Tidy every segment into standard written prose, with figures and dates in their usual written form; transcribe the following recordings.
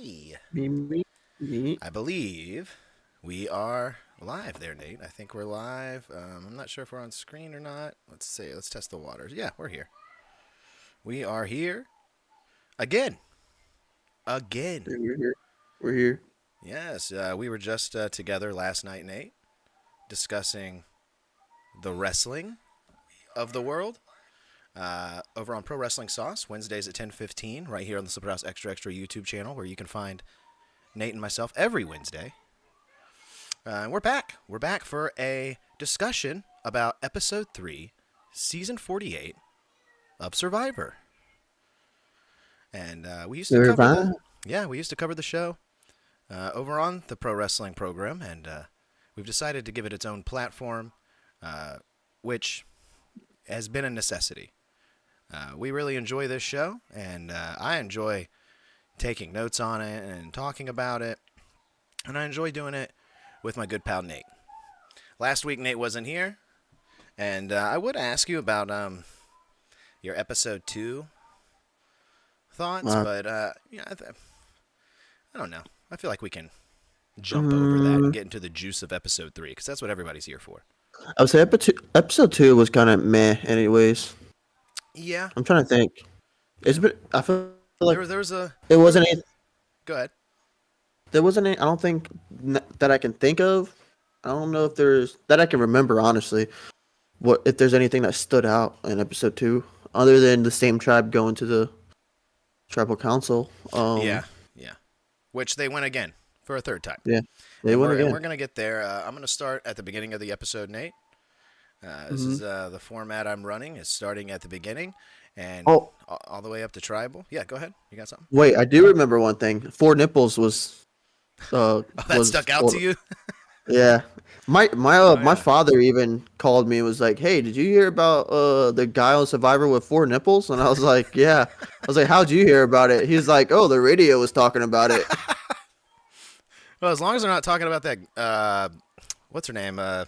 Me. Me, me, me. I believe we are live there, Nate. I think we're live. I'm not sure if we're on screen or not. Let's see. Let's test the waters. Yeah, we're here. We are here again. Again. We're here. We're here. Yes, we were just together last night, Nate, discussing the wrestling of the world over on Pro Wrestling Sauce, Wednesdays at 10:15, right here on the Slipper House Extra Extra YouTube channel, where you can find Nate and myself every Wednesday. And we're back. We're back for a discussion about Episode 3, Season 48 of Survivor. And we used to cover we used to cover the show over on the Pro Wrestling program, and we've decided to give it its own platform, which has been a necessity. We really enjoy this show, and I enjoy taking notes on it and talking about it, and I enjoy doing it with my good pal Nate. Last week Nate wasn't here, and I would ask you about your episode 2 thoughts, but yeah, I don't know. I feel like we can jump over that and get into the juice of episode 3, because that's what everybody's here for. I would say episode 2 was kind of meh, anyways. Yeah, I'm trying to think. It's been. I feel like there was a. It wasn't. Go ahead. There wasn't any. I don't think that I can think of. I don't know if there's that I can remember honestly. What if there's anything that stood out in episode 2 other than the same tribe going to the tribal council? Yeah. Which they went again for a third time. Yeah, they went again. We're gonna get there. I'm gonna start at the beginning of the episode, Nate. This is the format I'm running. Is starting at the beginning and all the way up to tribal. Yeah, go ahead. You got something? Wait, I do remember one thing. Four Nipples was. That stuck out to you? Yeah, my father even called me and was like, "Hey, did you hear about the guy on Survivor with 4 nipples?" And I was like, "Yeah." I was like, "How'd you hear about it?" He's like, "Oh, the radio was talking about it." Well, as long as they're not talking about that. What's her name? I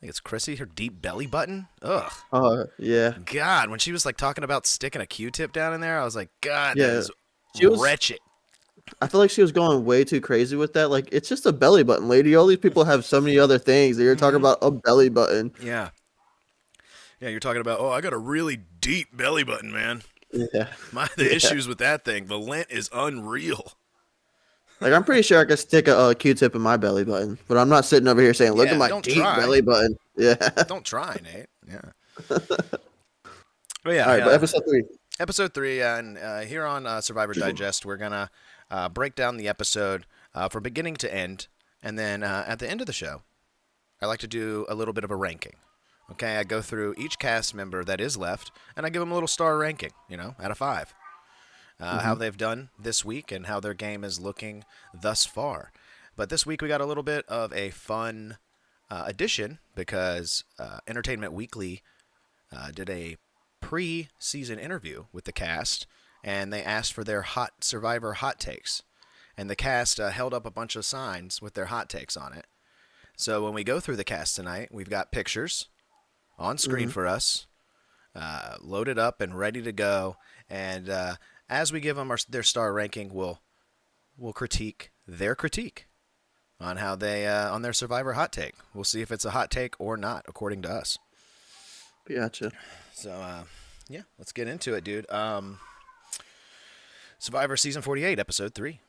think it's Chrissy. Her deep belly button. Ugh. Yeah. God, when she was like talking about sticking a Q-tip down in there, I was like, God, Yeah. that is wretched. I feel like she was going way too crazy with that. Like, it's just a belly button, lady. All these people have so many other things. You're talking about a belly button. Yeah. Yeah, you're talking about, I got a really deep belly button, man. Yeah. The issues with that thing, the lint is unreal. Like, I'm pretty sure I could stick a Q-tip in my belly button, but I'm not sitting over here saying, look at my deep belly button. Yeah. Don't try, Nate. Yeah. But yeah. All right, but episode 3. Episode 3, and here on Survivor Digest, we're going to break down the episode from beginning to end, and then at the end of the show, I like to do a little bit of a ranking. Okay, I go through each cast member that is left, and I give them a little star ranking, out of 5. How they've done this week and how their game is looking thus far. But this week we got a little bit of a fun addition because Entertainment Weekly did a pre-season interview with the cast, and they asked for their Survivor hot takes. And the cast held up a bunch of signs with their hot takes on it. So when we go through the cast tonight, we've got pictures on screen for us, loaded up and ready to go. And as we give them their star ranking, we'll critique their critique on how they on their Survivor hot take. We'll see if it's a hot take or not, according to us. Gotcha. So yeah, let's get into it, dude. Survivor Season 48, Episode 3.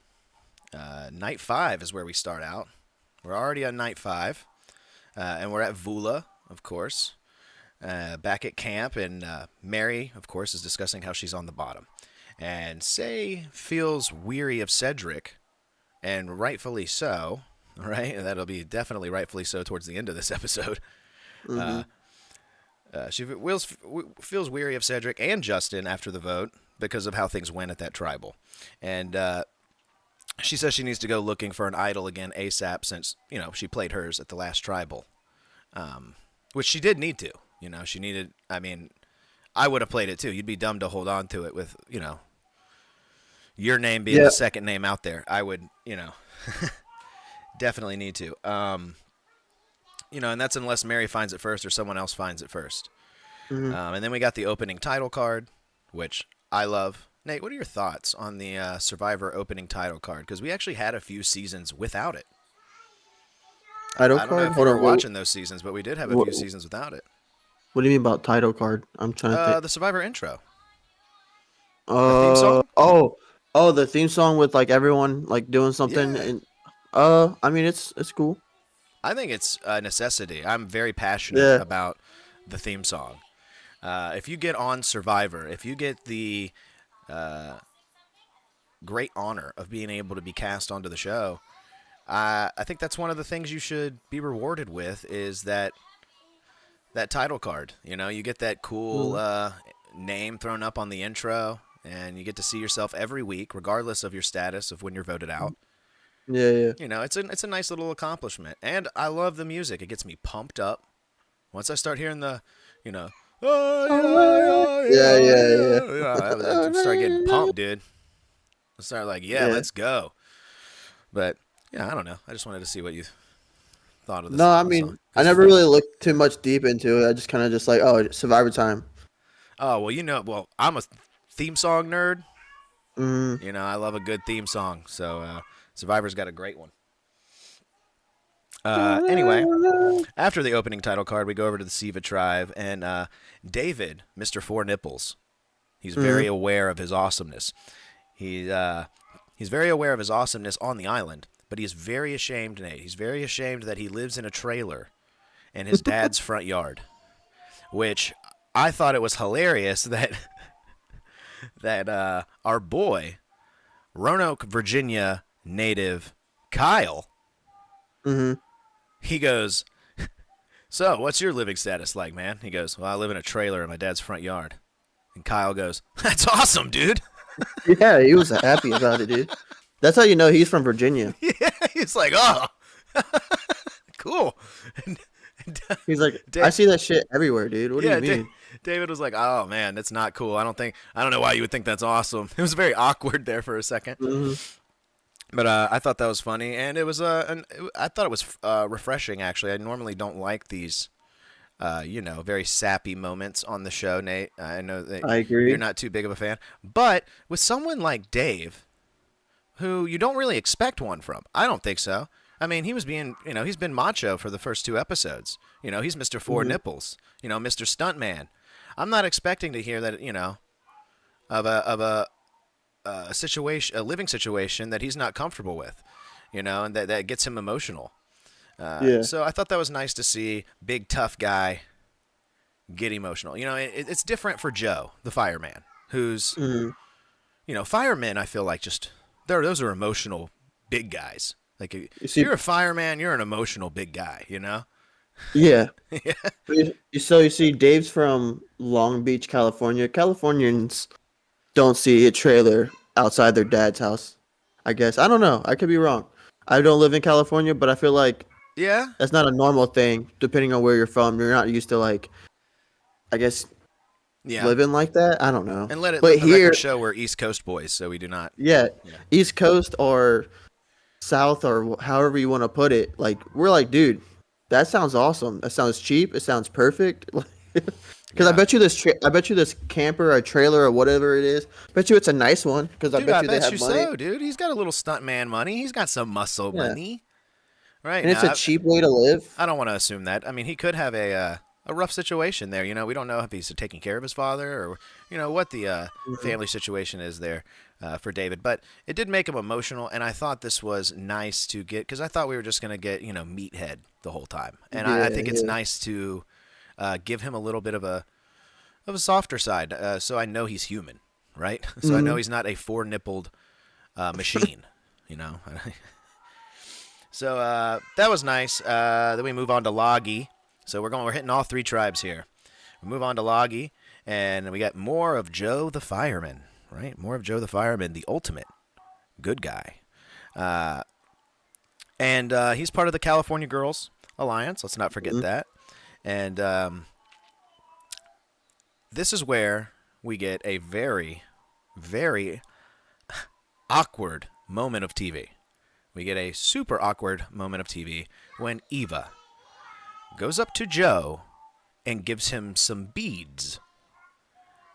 Night 5 is where we start out. We're already on Night 5, and we're at Vula, of course. Back at camp, and Mary, of course, is discussing how she's on the bottom. And Say feels weary of Cedric, and rightfully so, right? And that'll be definitely rightfully so towards the end of this episode. She feels weary of Cedric and Justin after the vote because of how things went at that tribal. And she says she needs to go looking for an idol again ASAP since, she played hers at the last tribal, which she did need to. She needed, I would have played it too. You'd be dumb to hold on to it with, your name being the second name out there. I would, definitely need to. And that's unless Mary finds it first or someone else finds it first. And then we got the opening title card, which I love. Nate, what are your thoughts on the Survivor opening title card? Because we actually had a few seasons without it. Title I don't know card? if you Hold were on. watching those seasons, but we did have a What, few seasons without it. what do you mean about title card? I'm trying to think. The Survivor intro, the theme song. Oh, oh, the theme song with like everyone like doing something, Yeah, and I mean it's cool. I think it's a necessity. I'm very passionate Yeah. about the theme song. If you get on Survivor, if you get the great honor of being able to be cast onto the show, I think that's one of the things you should be rewarded with is that title card. You know, you get that cool Mm, name thrown up on the intro, and you get to see yourself every week, regardless of your status of when you're voted out. yeah, yeah, You know, it's a nice little accomplishment, and I love the music. It gets me pumped up. Once I start hearing the, you know, oh yeah, I start getting yeah, pumped, dude. I start like, yeah, yeah. let's go. But yeah, I don't know. I just wanted to see what you thought of No, I the song. mean I 'Cause never really looked too much deep into it. I just kind of just like, oh, Survivor time. oh well, I'm a theme song nerd. Mm. You know, I love a good theme song. So Survivor's got a great one. Anyway, after the opening title card, we go over to the Siva tribe, and David, Mr. Four Nipples, he's very Mm. aware of his awesomeness. He's very aware of his awesomeness on the island, but he's very ashamed, Nate. He's very ashamed that he lives in a trailer in his dad's front yard, which I thought it was hilarious that our boy, Roanoke, Virginia native Kyle, Mhm. he goes, "So, what's your living status like, man?" He goes, "Well, I live in a trailer in my dad's front yard." And Kyle goes, "That's awesome, dude." Yeah, he was happy about it, dude. That's how you know he's from Virginia. Yeah, he's like, "Oh, cool." And, He's like, I Da- see that shit everywhere, dude. What do you yeah, mean? David was like, "Oh man, that's not cool. I don't know why you would think that's awesome." It was very awkward there for a second, Hmm. but I thought that was funny, and it was I thought it was refreshing actually. I normally don't like these very sappy moments on the show, Nate. I know that I you're agree. not too big of a fan, but with someone like Dave, who you don't really expect one from, I don't think so. I mean, he's been macho for the first two episodes. You know, he's Mr. Four Hmm. Nipples. You know, Mr. Stuntman. I'm not expecting to hear that. Of a situation, a living situation that he's not comfortable with. You know, and that gets him emotional. Yeah. So I thought that was nice to see big tough guy get emotional. You know, it's different for Joe, the fireman, who's Hmm. firemen. I feel like just those are emotional big guys. Like if You see, you're a fireman, you're an emotional big guy. You know? yeah. Yeah. But so you see, Dave's from Long Beach, California. Californians don't see a trailer outside their dad's house. I guess I don't know. I could be wrong. I don't live in California, but I feel like Yeah. that's not a normal thing. Depending on where you're from, you're not used to like, I guess, Yeah. living like that. I don't know. And let But the record here, show we're East Coast boys, so we do not. yeah, Yeah. East Coast or South or however you want to put it, like we're like, dude, that sounds awesome. That sounds cheap. It sounds perfect. Because Yeah. I bet you this camper or trailer or whatever it is, bet you it's a nice one. Because I Dude, bet I you they bet have you money. so, dude. He's got a little stuntman money. He's got some muscle Yeah, money. Right and it's a now, cheap way to live. I don't want to assume that. I mean, he could have a rough situation there. You know, we don't know if he's taking care of his father or what the Mhm. family situation is there for David. But it did make him emotional, and I thought this was nice to get because I thought we were just gonna get meathead the whole time, and I Yeah, think it's yeah. nice to give him a little bit of a softer side, so I know he's human, right? So I know Hmm. he's not a four nippled machine. You know. So that was nice. Then we move on to Logie. So we're hitting all three tribes here. We move on to Logie, and we got more of Joe the fireman, right? More of Joe the fireman, the ultimate good guy, and he's part of the California Girls Alliance. Let's not forget Hmm. that. And this is where we get a very, very awkward moment of TV. We get a super awkward moment of TV when Eva goes up to Joe and gives him some beads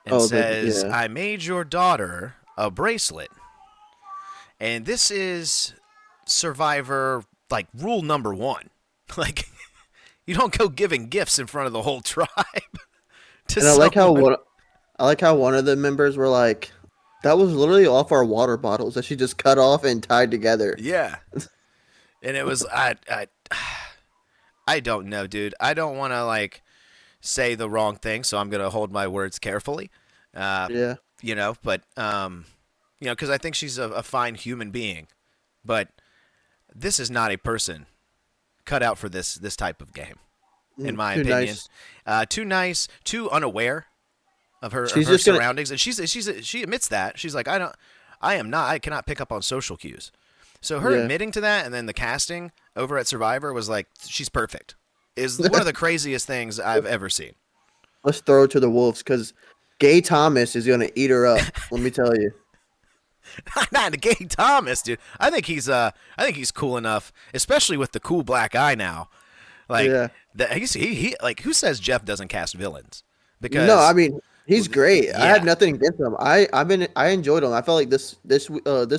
and Oh, the says, yeah. "I made your daughter a bracelet. And this is Survivor, like, rule number one. Like, you don't go giving gifts in front of the whole tribe to And I like how someone. one of the members were like, "That was literally off our water bottles that she just cut off and tied together." Yeah. And it was, I don't know, dude. I don't want to, like, say the wrong thing, so I'm going to hold my words carefully. Uh, Yeah. but, because I think she's a fine human being. But this is not a person cut out for this type of game, in my Too opinion. nice. Too nice, too unaware of her She's just gonna. surroundings, and she admits that. She's like, I cannot pick up on social cues. So her Yeah. admitting to that, and then the casting over at Survivor was like, she's perfect. Is one of the craziest things I've ever seen. Let's throw it to the wolves because Gay Thomas is gonna eat her up. Let me tell you. Not the Gay Thomas, dude. I think he's cool enough, especially with the cool black eye now. Like Yeah. he like, who says Jeff doesn't cast villains? Because No, I mean he's great. I yeah. have nothing against him. I enjoyed him. I felt like this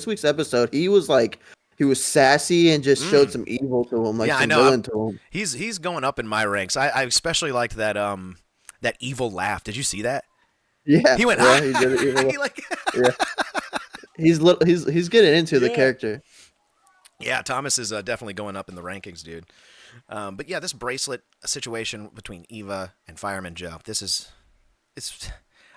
week's episode he was like he was sassy and just showed some evil to him, like Yeah, I some know. villain to him. He's going up in my ranks. I especially liked that evil laugh. Did you see that? Yeah, He went, yeah, he did it evil. he like Yeah, he's getting into the Yeah. character. Yeah, Thomas is definitely going up in the rankings, dude. But yeah, this bracelet situation between Eva and Fireman Joe.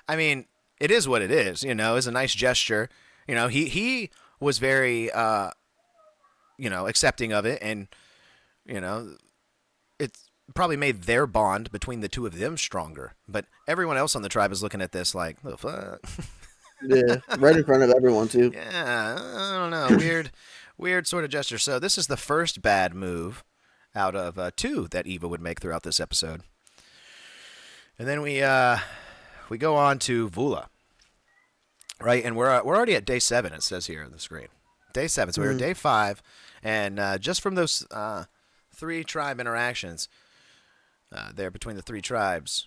I mean, it is what it is. It's a nice gesture. He was very, accepting of it, and it's probably made their bond between the two of them stronger. But everyone else on the tribe is looking at this like, the fuck. Yeah, right in front of everyone too. Yeah, I don't know. Weird sort of gesture. So this is the first bad move out of two that Eva would make throughout this episode. And then we go on to Vula, right? And we're already at day 7. It says here on the screen, day 7. So we're at day 5, and just from those 3 tribe interactions there between the 3 tribes,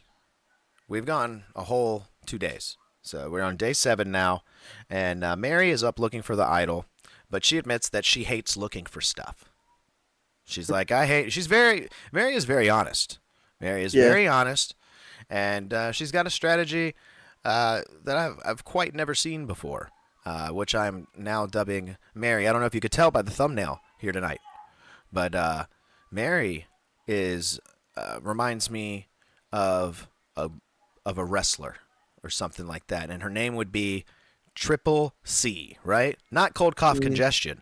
we've gone a whole 2 days. So we're on day 7 now, and Mary is up looking for the idol, but she admits that she hates looking for stuff. She's like, Mary is very honest. Mary is very honest, and she's got a strategy that I've quite never seen before, which I'm now dubbing Mary. I don't know if you could tell by the thumbnail here tonight, but Mary reminds me of a wrestler or something like that, and her name would be Triple C, right? Not cold cough congestion,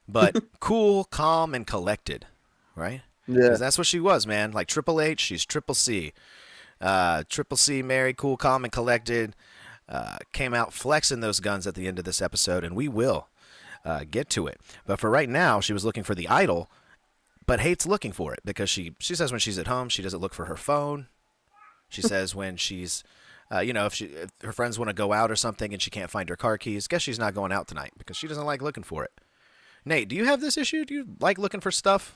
but cool, calm, and collected, right? Yeah, Because that's what she was, man. Like Triple H, she's Triple C. Triple C, Mary, cool, calm, and collected, came out flexing those guns at the end of this episode, and we will get to it. But for right now, she was looking for the idol, but hates looking for it because she says when she's at home, she doesn't look for her phone. She says when she's, if her friends want to go out or something and she can't find her car keys, guess she's not going out tonight because she doesn't like looking for it. Nate, do you have this issue? Do you like looking for stuff?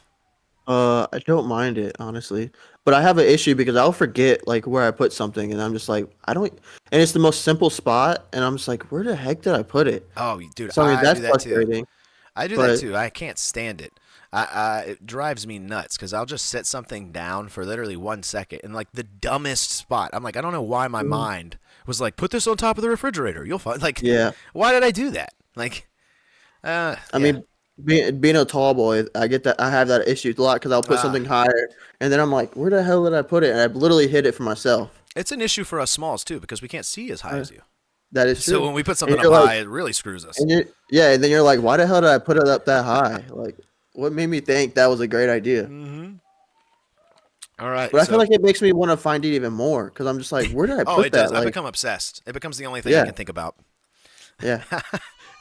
I don't mind it honestly, but I have an issue because I'll forget like where I put something, and I'm just like I don't, and it's the most simple spot, and I'm just like, where the heck did I put it? Oh, dude, So I mean I that's do that too. frustrating. I do that But too. I can't stand it. It drives me nuts because I'll just set something down for literally 1 second in like the dumbest spot. I'm like, I don't know why my mind was like, put this on top of the refrigerator. You'll find like, yeah, why did I do that? Like, I mean, being a tall boy, I get that. I have that issue a lot because I'll put something higher, and then I'm like, where the hell did I put it? And I literally hit it for myself. it's an issue for us smalls too because we can't see as high as you. That is true. So when we put something And up you're high, it really screws us. and and then you're like, why the hell did I put it up that high? Like, what made me think that was a great idea? All right. But I feel like it makes me want to find it even more because I'm just like, where did I oh, put it that? does. I Like, become obsessed. It becomes the only thing I Yeah. can think about. yeah,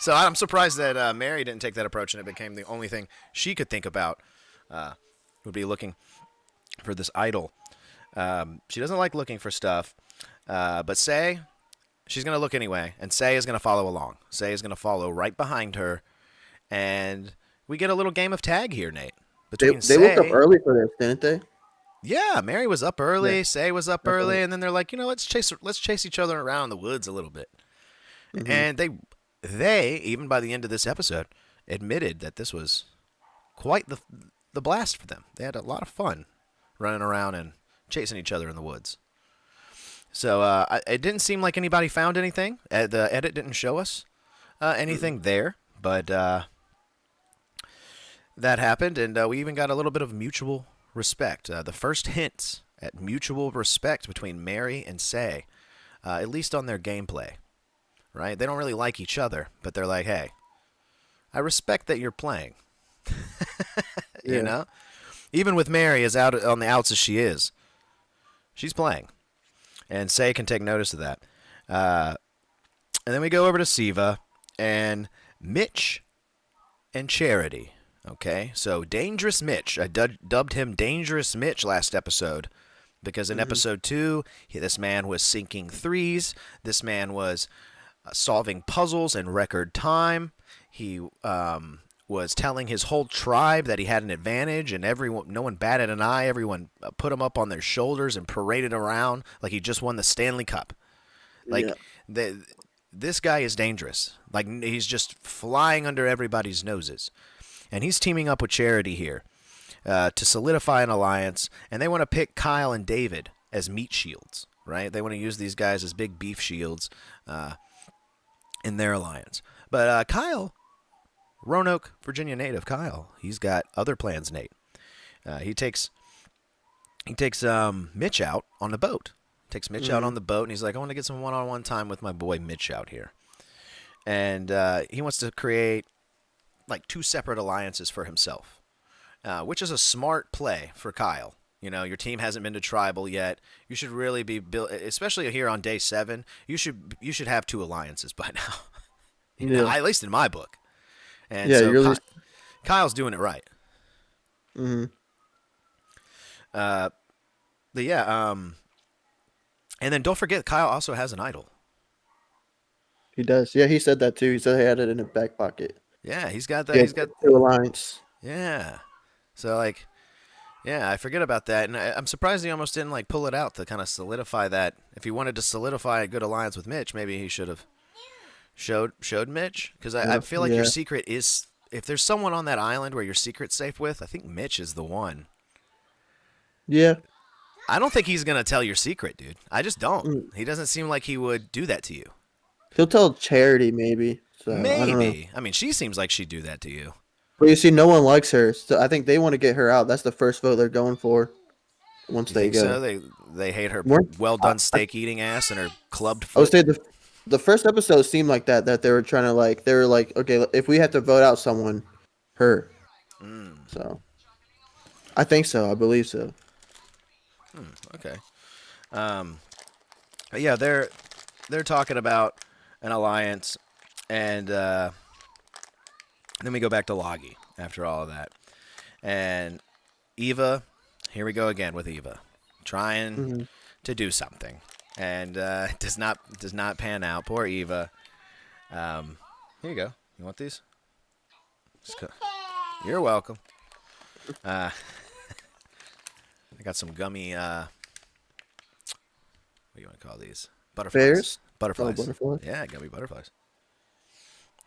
So I'm surprised that Mary didn't take that approach and it became the only thing she could think about would be looking for this idol. She doesn't like looking for stuff, but Say, she's going to look anyway, and Say is going to follow along. Say is going to follow right behind her, and we get a little game of tag here, Nate. they Between woke up Say- early for this, didn't they? Yeah, Mary was up early. Yeah. Say was up That's early, right. and then they're like, let's chase each other around the woods a little bit. Hmm. And they even by the end of this episode admitted that this was quite the blast for them. They had a lot of fun running around and chasing each other in the woods. So it didn't seem like anybody found anything. The edit didn't show us anything there, but that happened, and we even got a little bit of mutual respect. The first hints at mutual respect between Mary and Say, at least on their gameplay. Right? They don't really like each other, but they're like, hey, I respect that you're playing. You Yeah. know? Even with Mary as out on the outs as she is, she's playing. And Say can take notice of that. And then we go over to Siva and Mitch and Charity. Okay, so Dangerous Mitch. I dubbed him Dangerous Mitch last episode because in Hmm. episode 2, this man was sinking threes. This man was solving puzzles in record time. He was telling his whole tribe that he had an advantage, and no one batted an eye. Everyone put him up on their shoulders and paraded around like he just won the Stanley Cup. Like Yeah. this guy is dangerous. Like he's just flying under everybody's noses, and he's teaming up with Charity here to solidify an alliance. And they want to pick Kyle and David as meat shields, right? They want to use these guys as big beef shields in their alliance. But Kyle, Roanoke, Virginia native Kyle, he's got other plans. Nate, he takes Mitch out on the boat. Takes Mitch out Hmm. on the boat, and he's like, I want to get some one-on-one time with my boy Mitch out here. And he wants to create like 2 separate alliances for himself, which is a smart play for Kyle. You know, your team hasn't been to tribal yet. You should really be built, especially here on day 7. You should have 2 alliances by now. You know, Yeah. at least in my book. And Yeah. so You're at least. Kyle's doing it right. Hmm. Uh, but yeah, and then don't forget, Kyle also has an idol. He does. Yeah. He said that too. He said he had it in his back pocket. Yeah, he's got that. Yeah. He's got Two alliance. yeah. So like, yeah, I forget about that, and I'm surprised he almost didn't like pull it out to kind of solidify that. If he wanted to solidify a good alliance with Mitch, maybe he should have showed Mitch, because I feel like your Yeah. secret is, if there's someone on that island where your secret's safe with, I think Mitch is the one. Yeah. I don't think he's gonna tell your secret, dude. I just don't. Mm. He doesn't seem like he would do that to you. He'll tell Charity maybe. So I don't know. Maybe. I mean, she seems like she'd do that to you. But you see, no one likes her. So I think they want to get her out. That's the first vote they're going for once You they think so? go. They hate her More, well I, done steak eating ass and her clubbed I would foot. say the first episode seemed like that. That they were trying to like. They were like, okay, if we have to vote out someone, her. Mm, So I think so. I believe so. okay. But yeah, they're talking about an alliance, and then we go back to Loggy after all of that, and Eva. Here we go again with Eva, trying Hmm. to do something, and it does not pan out. Poor Eva. Here you go. You want these? You're welcome. I got some gummy. What do you want to call these? Butterflies. Bears. Oh, Butterflies. butterfly. Yeah, gummy butterflies.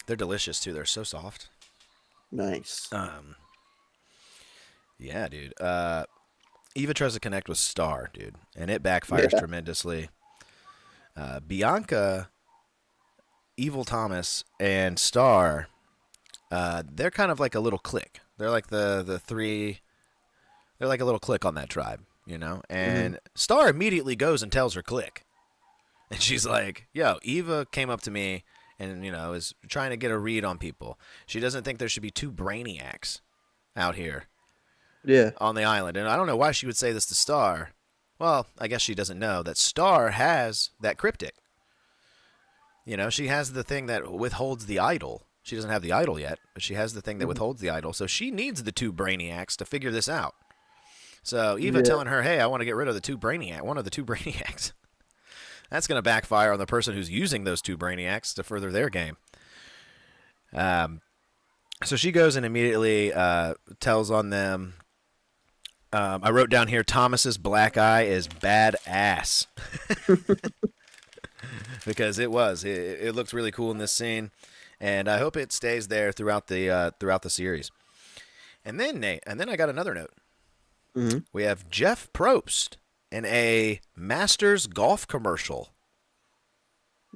They're delicious too. They're so soft. Nice. Yeah, dude. Eva tries to connect with Star, dude, and it backfires Yeah. tremendously. Bianca, Evil Thomas, and Star, they're kind of like a little clique. They're like the 3. They're like a little clique on that tribe, you know. Hmm. And Star immediately goes and tells her clique, and she's like, "Yo, Eva came up to me and is trying to get a read on people. She doesn't think there should be 2 brainiacs out here Yeah. on the island." And I don't know why she would say this to Star. Well, I guess she doesn't know that Star has that cryptic. She has the thing that withholds the idol. She doesn't have the idol yet, but she has the thing that Mhm. withholds the idol. So she needs the 2 brainiacs to figure this out. So Eva Yeah. telling her, "Hey, I want to get rid of one of the 2 brainiacs." That's going to backfire on the person who's using those 2 brainiacs to further their game. So she goes and immediately tells on them. I wrote down here, Thomas's black eye is badass. because it looked really cool in this scene, and I hope it stays there throughout the series. And then Nate, and then I got another note. Hmm. We have Jeff Probst in a Masters golf commercial.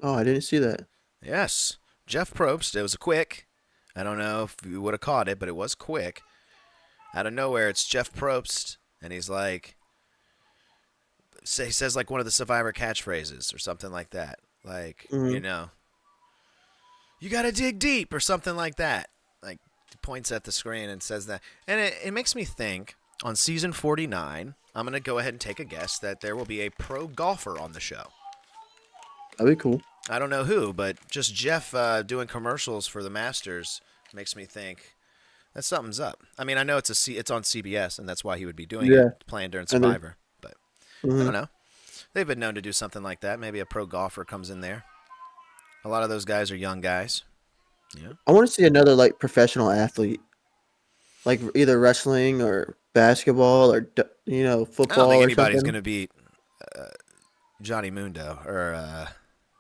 Oh, I didn't see that. Yes, Jeff Probst. It was a quick. I don't know if you would have caught it, but it was quick. Out of nowhere, it's Jeff Probst, and he's like, he says like one of the Survivor catchphrases or something like that. Like, Hmm. you got to dig deep or something like that. Like, he points at the screen and says that. And it makes me think on season 49, I'm going to go ahead and take a guess that there will be a pro golfer on the show. That'd be cool. I don't know who, but just Jeff doing commercials for the Masters makes me think that something's up. I mean, I know it's on CBS, and that's why he would be doing Yeah. it, playing during And then, Survivor. But I hmm don't know. They've been known to do something like that. Maybe a pro golfer comes in there. A lot of those guys are young guys. Yeah. I want to see another like professional athlete, like either wrestling or basketball or I don't football think or anybody's going something. to beat Johnny Mundo or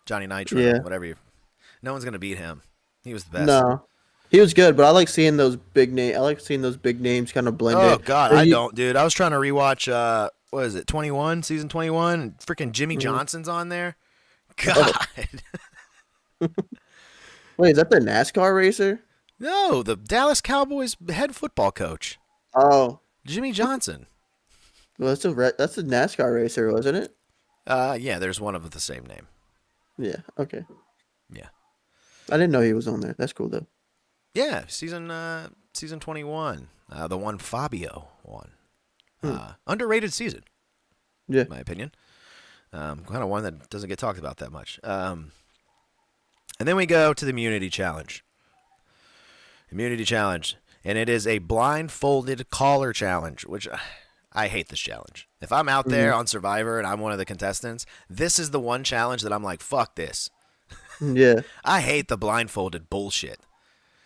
Johnny Nitro, Yeah. whatever you. No one's going to beat him. He was the best. No, he was good, but I like seeing those big name. I like seeing those big names kind of blend Oh in. God, Or I you- don't, dude. I was trying to rewatch. What is it? 21, season 21. And freaking Jimmy Mhm. Johnson's on there. Oh, God, wait, is that the NASCAR racer? no, the Dallas Cowboys head football coach, Oh, Jimmy Johnson. well, that's a NASCAR racer, wasn't it? Yeah, there's one of the same name. Yeah. Okay. Yeah, I didn't know he was on there. That's cool though. yeah. Season 21. The one Fabio won. Hmm. Underrated season, Yeah. in my opinion. Kind of one that doesn't get talked about that much. And then we go to the immunity challenge. Immunity challenge. And it is a blindfolded caller challenge, which I hate this challenge. If I'm out there Mhm. on Survivor and I'm one of the contestants, this is the one challenge that I'm like, fuck this. Yeah. I hate the blindfolded bullshit.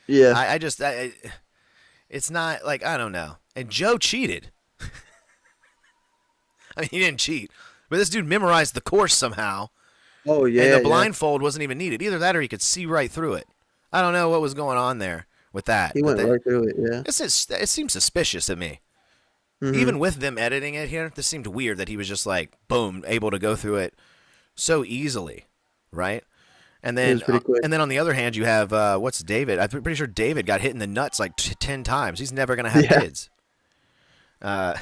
Yeah. It's not like, I don't know. And Joe cheated. I mean, he didn't cheat, but this dude memorized the course somehow, Oh and yeah. the Yeah. blindfold wasn't even needed. Either that or he could see right through it. I don't know what was going on there with that, He but went right through it. Yeah. it seems suspicious to me. Hmm. Even with them editing it here, this seemed weird that he was just like, boom, able to go through it so easily, right? And It then, was pretty quick. on the other hand, you have what's David? I'm pretty sure David got hit in the nuts like 10 times. He's never gonna have Yeah. kids. Uh,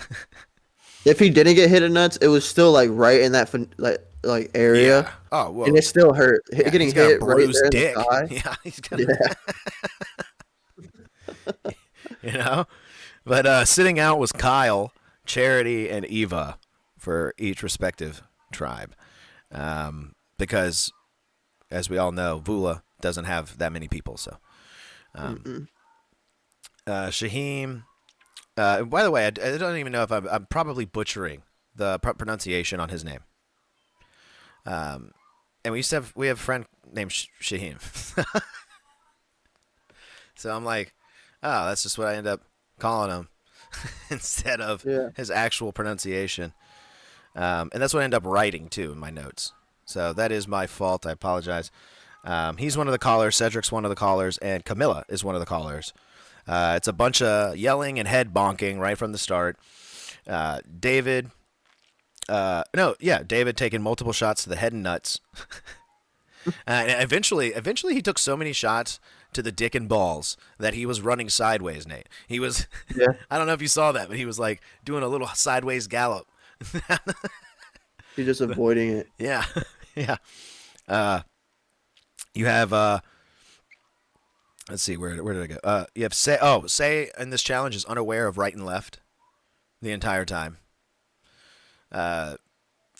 If he didn't get hit in nuts, it was still like right in that like area, yeah. Oh and well. it still hurt. Yeah, Getting he's got a hit right bruised there in the dick. thigh. Yeah, he's got. Yeah. You know, but sitting out was Kyle, Charity, and Eva for each respective tribe, because as we all know, Vula doesn't have that many people. So, Mm-mm. Shaheem. By the way, I don't even know if I'm probably butchering the pronunciation on his name. And we have a friend named Shaheem. So I'm like, oh, that's just what I end up calling him instead of Yeah. his actual pronunciation. And that's what I end up writing too in my notes. So that is my fault. I apologize. He's one of the callers. Cedric's one of the callers, and Camilla is one of the callers. It's a bunch of yelling and head bonking right from the start. David, David taking multiple shots to the head and nuts. And eventually, he took so many shots to the dick and balls that he was running sideways. Nate, he was. Yeah. I don't know if you saw that, but he was like doing a little sideways gallop. You're just avoiding it. Yeah, yeah. You have let's see, where did I go? You have say in this challenge is unaware of right and left the entire time.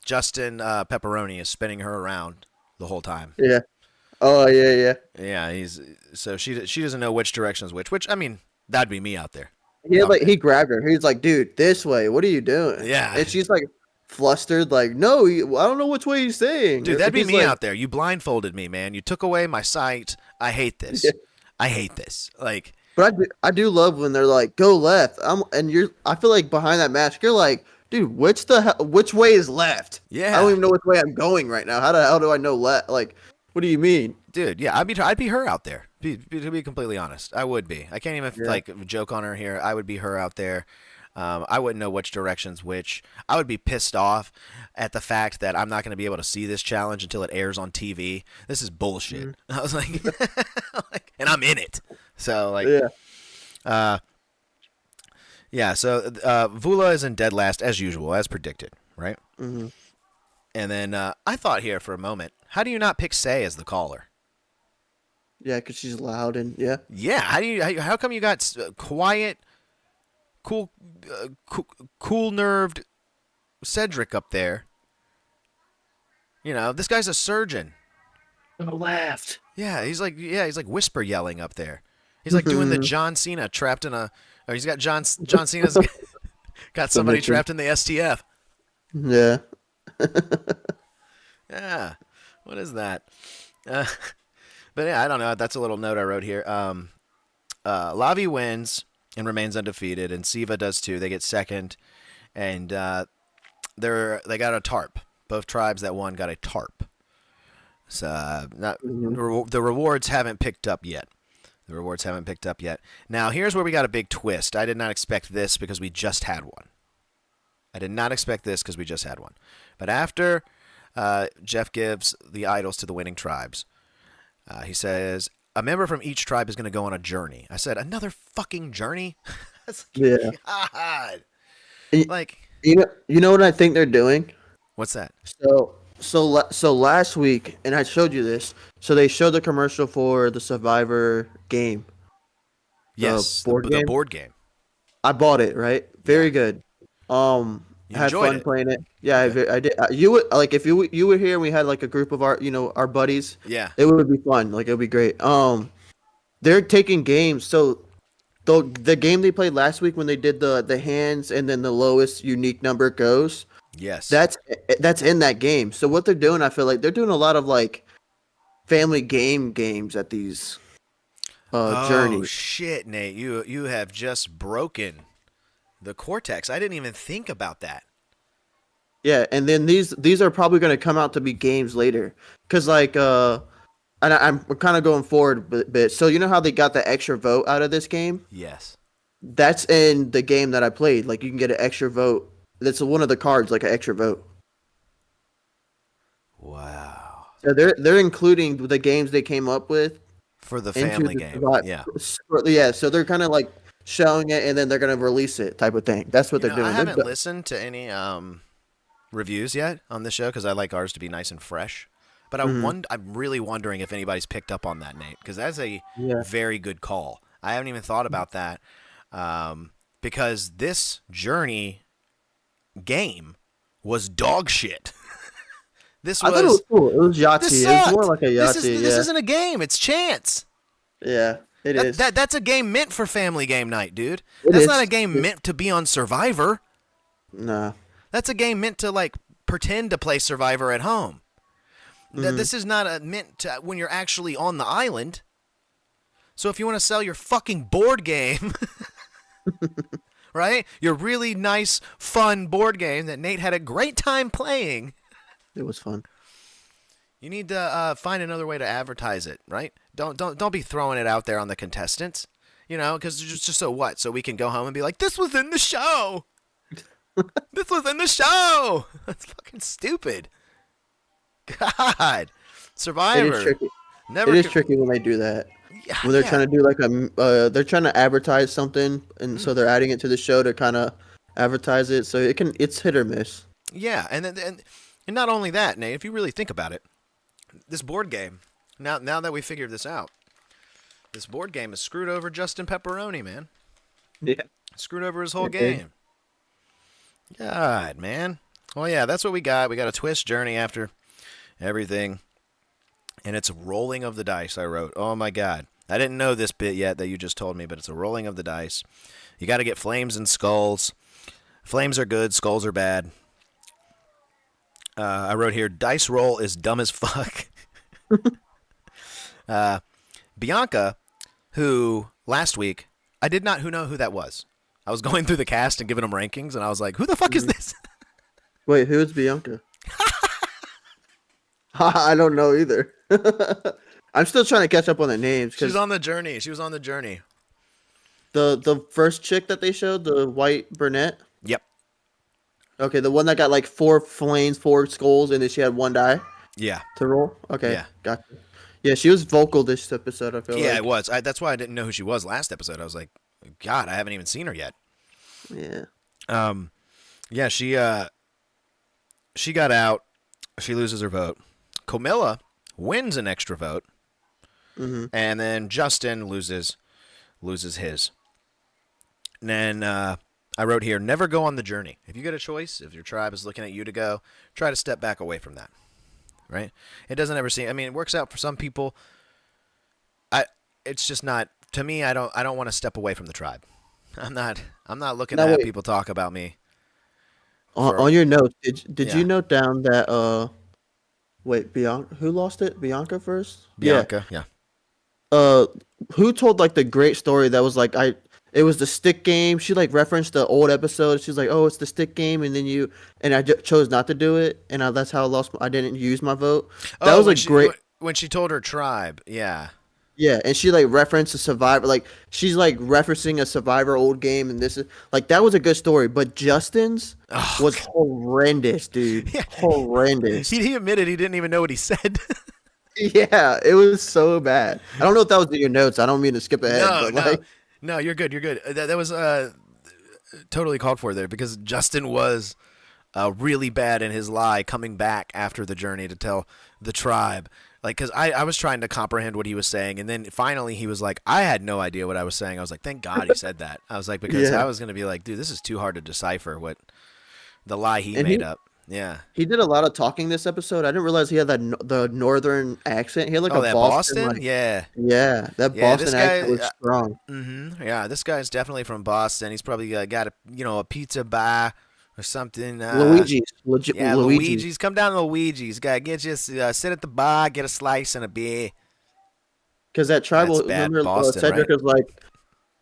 Justin Pepperoni is spinning her around the whole time. Yeah. Oh yeah, yeah. Yeah, she doesn't know which direction is which. Which I mean, that'd be me out there. Yeah, like he grabbed her. He's like, "Dude, this way. What are you doing?" Yeah. And she's like flustered, like, "No, I don't know which way he's saying." Dude, that'd be He's me like, out there. You blindfolded me, man. You took away my sight. I hate this. Yeah. I hate this. But I do love when they're like, "Go left." I feel like behind that mask, you're like, dude, which way is left? I don't Yeah, even know which way I'm going right now. How the hell do I know left? Like, what do you mean? dude. Yeah, I'd be her out there. To be completely honest, I would be. I can't even Yeah. like joke on her here. I would be her out there. I wouldn't know which direction's which. I would be pissed off at the fact that I'm not going to be able to see this challenge until it airs on TV. This is bullshit. Mhm. I was like, and I'm in it. So like, Yeah. uh, yeah. So Vula is in dead last as usual, as predicted, right? Hmm. And then I thought here for a moment, how do you not pick Say as the caller? Yeah, because she's loud and yeah. Yeah, how come you got quiet, cool, cool nerved Cedric up there? You know, this guy's a surgeon. On the left. He's like whisper yelling up there. He's like doing the John Cena trapped in a, or he's got John Cena's got somebody Submission. trapped in the STF. Yeah. Yeah, what is that? Uh, but yeah, I don't know. That's a little note I wrote here. Lavi wins and remains undefeated, and Siva does too. They get second, and they got a tarp. Both tribes that won got a tarp. So not Mhm. the rewards haven't picked up yet. The rewards haven't picked up yet. Now here's where we got a big twist. I did not expect this because we just had one. I did not expect this because we just had one. But after Jeff gives the idols to the winning tribes, he says a member from each tribe is going to go on a journey. I said another fucking journey. That's Yeah. God. Y- Like you know what I think they're doing? what's that? So last week, and I showed you this. So they showed the commercial for the Survivor game, the Yes, board the game. board game. I bought it, right? Yeah, Very good. you Had enjoyed fun it. playing it. Yeah, Okay. I did. You would like if you were here and we had like a group of our buddies. Yeah. It would be fun. Like it would be great. They're taking games. So the game they played last week when they did the hands and then the lowest unique number goes. Yes. That's in that game. So what they're doing, I feel like they're doing a lot of like family games at these Oh journeys. shit, Nate! You have just broken the cortex. I didn't even think about that. Yeah, and then these are probably going to come out to be games later, because like and I'm kind of going forward a bit. So you know how they got the extra vote out of this game? Yes. That's in the game that I played. Like you can get an extra vote. That's one of the cards, like an extra vote. Wow. So they're including the games they came up with For the into family the game. survive. Yeah. Yeah, so they're kind of like showing it, and then they're gonna release it, type of thing. That's what You they're know, I doing. haven't listened to any reviews yet on this show because I like ours to be nice and fresh. But Mhm. I'm really wondering if anybody's picked up on that, Nate, because that's a Yeah. very good call. I haven't even thought about that because this journey game was dog shit. This I thought it was was cool. It was this Yahtzee. It was more sucked. like a Yahtzee. This Yeah. isn't a game. It's chance. Yeah. It is. That's a game meant for family game night, dude. It That's is. not a game meant to be on Survivor. Nah. That's a game meant to like pretend to play Survivor at home. Mhm. This is not meant to when you're actually on the island. So if you want to sell your fucking board game, right? Your really nice, fun board game that Nate had a great time playing. It was fun. You need to find another way to advertise it, right? Don't be throwing it out there on the contestants, you know, because just so what? So we can go home and be like, this was in the show. This was in the show. That's fucking stupid. God, It Survivor. is tricky. Never. It is tricky when they do that. Yeah, When they're yeah, trying to do like they're trying to advertise something, and so they're adding it to the show to kind of advertise it. So it's hit or miss. yeah, and not only that, Nate. If you really think about it, this board game. Now that we figured this out, this board game has screwed over Justin Pepperoni, man. Yeah. Screwed over his whole It did. game. God, man. Well, yeah, that's what we got. We got a twist journey after everything. And it's a rolling of the dice, I wrote. Oh, my God. I didn't know this bit yet that you just told me, but it's a rolling of the dice. You got to get flames and skulls. Flames are good, skulls are bad. I wrote here, dice roll is dumb as fuck. Bianca, who last week, I did not know who that was. I was going through the cast and giving them rankings, and I was like, "Who the fuck is Mhm. this?" Wait, who is Bianca? I don't know either. I'm still trying to catch up on the names She's because on the journey. She was on the journey. the first chick that they showed, the white brunette. Yep. Okay, the one that got like 4 flames, 4 skulls, and then she had one die Yeah. to roll. Okay, Yeah. gotcha. Yeah, she was vocal this episode. I feel Yeah, it like. was. That's why I didn't know who she was last episode. I was like, God, I haven't even seen her yet. Yeah. Um, yeah, she got out. She loses her vote. Camilla wins an extra vote, Hmm. and then Justin loses his. And then I wrote here, never go on the journey. If you get a choice, if your tribe is looking at you to go, try to step back away from that. Right? It doesn't ever seem. I mean, it works out for some people. It's just not to me. I don't want to step away from the tribe. I'm not looking to Now have wait, people talk about me for on your notes, did you yeah. note down that wait, Bianca, who lost it? Bianca first? Yeah. Bianca. Yeah. Uh, who told like the great story that was like it was the stick game. She like referenced the old episode. She's like, "Oh, it's the stick game," and then I chose not to do it, and that's how I lost. I didn't use my vote. That Oh, was a great. when she told her tribe. Yeah. Yeah, and she like referenced a Survivor, like she's like referencing a Survivor old game, and this is like that was a good story, but Justin's Oh, was horrendous, dude, yeah. horrendous. He admitted he didn't even know what he said. Yeah, it was so bad. I don't know if that was in your notes. I don't mean to skip ahead, No, but no, like, no. You're good. You're good. That was totally called for there because Justin was really bad in his lie coming back after the journey to tell the tribe. Like, because I was trying to comprehend what he was saying, and then finally he was like, I had no idea what I was saying. I was like, thank God he said that. I was like, because I yeah, was going to be like, dude, this is too hard to decipher what the lie he and made up. Yeah. he did a lot of talking this episode. I didn't realize he had the northern accent. He had like Oh, a that Boston, Boston? like Yeah. yeah, that Yeah, Boston this accent guy. was strong. Yeah, this guy's definitely from Boston. He's probably got a pizza bar or something. Luigi's, legit Yeah, Luigi's, Luigi's. Come down to Luigi's. Gotta get you sit at the bar, get a slice and a beer. because that That's tribal. bad Remember, Boston, right?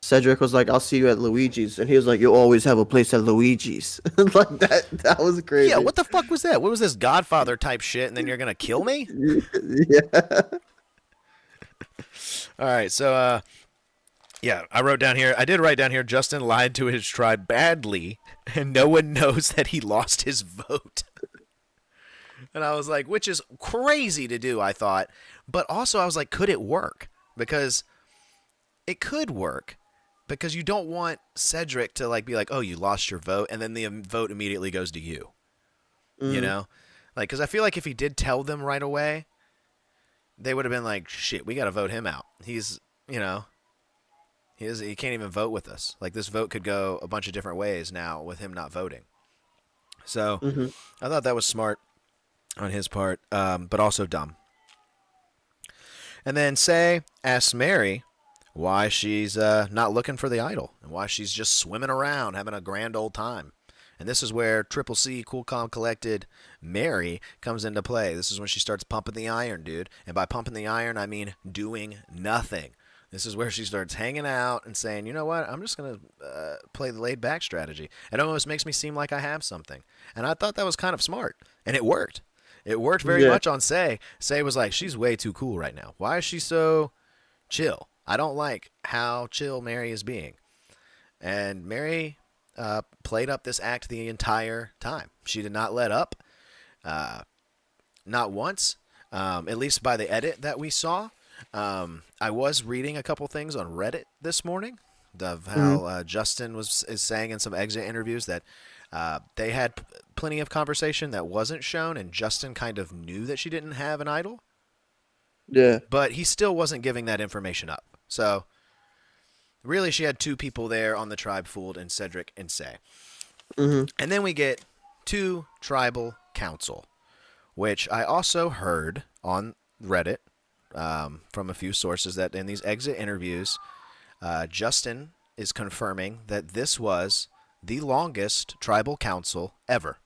Cedric was like, "I'll see you at Luigi's," and he was like, "You'll always have a place at Luigi's." Like that. That was Yeah, crazy. what the fuck was that? What was this Godfather type shit? And then you're gonna kill me? Yeah. All right, so yeah, I wrote down here. I did write down here. Justin lied to his tribe badly, and no one knows that he lost his vote. And I was like, which is crazy to do, I thought. But also, I was like, could it work? Because it could work. Because you don't want Cedric to like be like, oh, you lost your vote, and then the vote immediately goes to you. You Mm, know, like because I feel like if he did tell them right away, they would have been like, shit, we got to vote him out. He's, he can't even vote with us. Like this vote could go a bunch of different ways now with him not voting. So hmm. I thought that was smart on his part, but also dumb. And then Say asks Mary why she's not looking for the idol and why she's just swimming around having a grand old time. And this is where Triple C, Cool Calm Collected Mary comes into play. This is when she starts pumping the iron, dude. And by pumping the iron, I mean doing nothing. This is where she starts hanging out and saying, you know what, I'm just going to play the laid back strategy. It almost makes me seem like I have something. And I thought that was kind of smart. And it worked. It worked very Yeah. much on Say. Say was like, she's way too cool right now. Why is she so chill? I don't like how chill Mary is being. And Mary played up this act the entire time. She did not let up, not once, at least by the edit that we saw. I was reading a couple things on Reddit this morning of Hmm. how Justin is saying in some exit interviews that they had plenty of conversation that wasn't shown, and Justin kind of knew that she didn't have an idol, Yeah. but he still wasn't giving that information up. So really, she had two people there on the tribe fooled, and Cedric and Say. Hmm. And then we get to Tribal Council, which I also heard on Reddit from a few sources that in these exit interviews, Justin is confirming that this was the longest Tribal Council ever.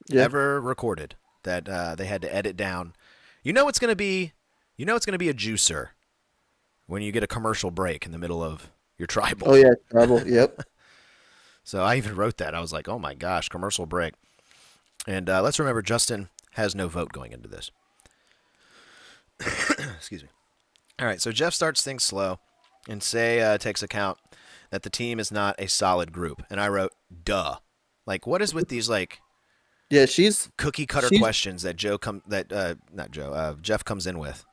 Yeah. Ever recorded. That they had to edit down. You know it's going to be a juicer when you get a commercial break in the middle of You're tribal. Oh yeah, tribal. Yep. So I even wrote that. I was like, oh my gosh, commercial break. And let's remember, Justin has no vote going into this. Excuse me. All right, so Jeff starts things slow, and Say takes account that the team is not a solid group. And I wrote, duh. Like, what is with these like Yeah, cookie cutter she's questions that not Joe, Jeff comes in with?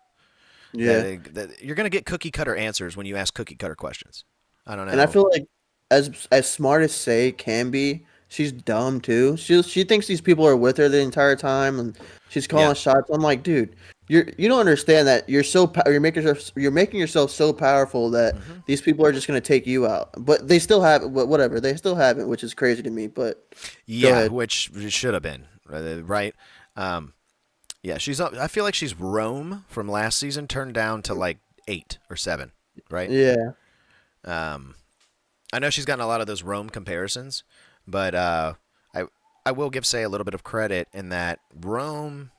yeah. That you're gonna get cookie cutter answers when you ask cookie cutter questions. I don't And I know. feel like as smart as Say can be, she's dumb too. She thinks these people are with her the entire time, and she's Yeah. calling shots. I'm like, dude, you don't understand that you're making yourself so powerful that Hmm. these people are just gonna take you out. But they still have whatever they still haven't, which is crazy to me. But go Yeah, ahead. which should have been right. Um, yeah, she's. I feel like she's Rome from last season turned down to like 8 or 7, right? Yeah, Um, I know she's gotten a lot of those Rome comparisons, but I I will give Say a little bit of credit in that Rome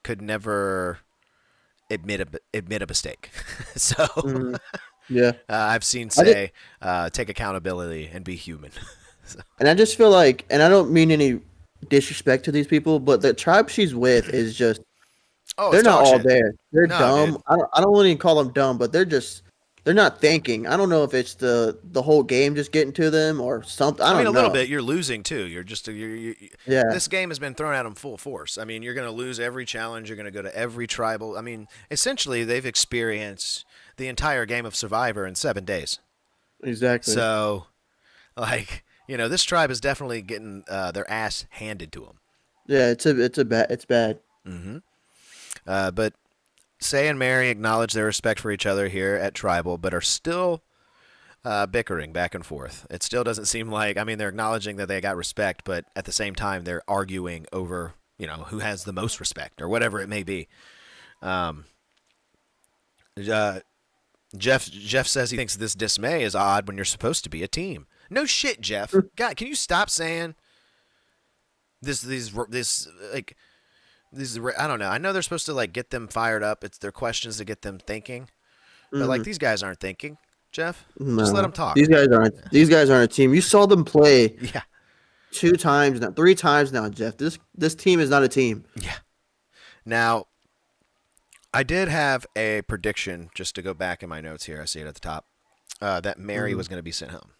could never admit a mistake. So mm, yeah. I've seen I did, Say take accountability and be human. So, and I just feel like, and I don't mean any disrespect to these people, but the tribe she's with is just oh, it's they're not dog all shit. there. They're No, dude. dumb. I don't want to call them dumb, but they're not thinking. I don't know if it's the whole game just getting to them or something. I I mean, a don't little know. bit. You're losing too. You're just Yeah, this game has been thrown at them full force. I mean, you're going to lose every challenge. You're going to go to every tribal. I mean, essentially, they've experienced the entire game of Survivor in 7 days. exactly. So, like, this tribe is definitely getting their ass handed to them. Yeah, it's bad. Hmm. But Say and Mary acknowledge their respect for each other here at Tribal, but are still bickering back and forth. It still doesn't seem like, I mean, they're acknowledging that they got respect, but at the same time, they're arguing over, who has the most respect or whatever it may be. Um, uh, Jeff says he thinks this dismay is odd when you're supposed to be a team. No shit, Jeff. God, can you stop saying this like these? I don't know. I know they're supposed to like get them fired up. It's their questions to get them thinking, but like Hmm. these guys aren't thinking. Jeff, just let them No, talk. these guys aren't a team. You saw them play Yeah, 2 times now, 3 times now, Jeff. This team is not a team. yeah. Now, I did have a prediction just to go back in my notes here. I see it at the top that Mary Hmm. was going to be sent home,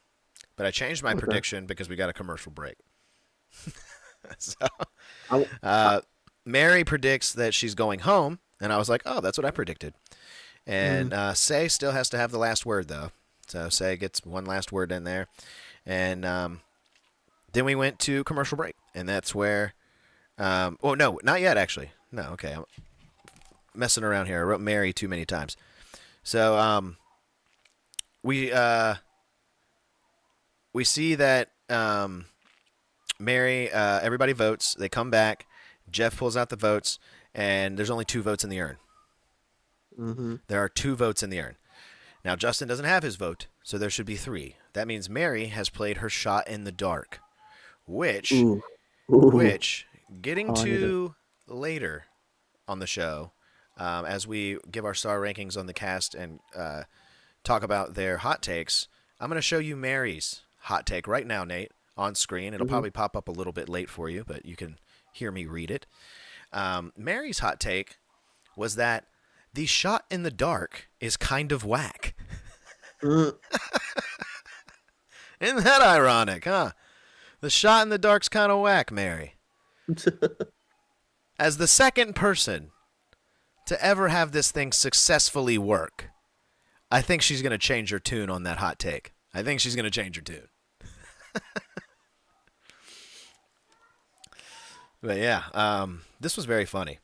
but I changed my Okay. prediction because we got a commercial break. So, I, I, uh, Mary predicts that she's going home, and I was like, oh, that's what I predicted. mm, And Say still has to have the last word, though. So Say gets one last word in there. And then we went to commercial break. And that's where. Oh, no, not yet, actually. No, okay. I'm messing around here. I wrote Mary too many times. So we we see that Mary, everybody votes. They come back. Jeff pulls out the votes. And there's only 2 votes in the urn. mm-hmm. There are 2 votes in the urn. Now, Justin doesn't have his vote, so there should be 3. That means Mary has played her shot in the dark, which, Ooh, ooh. which, getting Oh, I need it. to later on the show, as we give our star rankings on the cast and talk about their hot takes, I'm going to show you Mary's hot take right now, Nate, on screen. It'll Mm-hmm. probably pop up a little bit late for you, but you can hear me read it. Mary's hot take was that the shot in the dark is kind of whack. Mm. Isn't that ironic, huh? The shot in the dark's kind of whack, Mary. As the second person to ever have this thing successfully work, I think she's going to change her tune on that hot take. I think she's going to change her tune. But yeah, this was very funny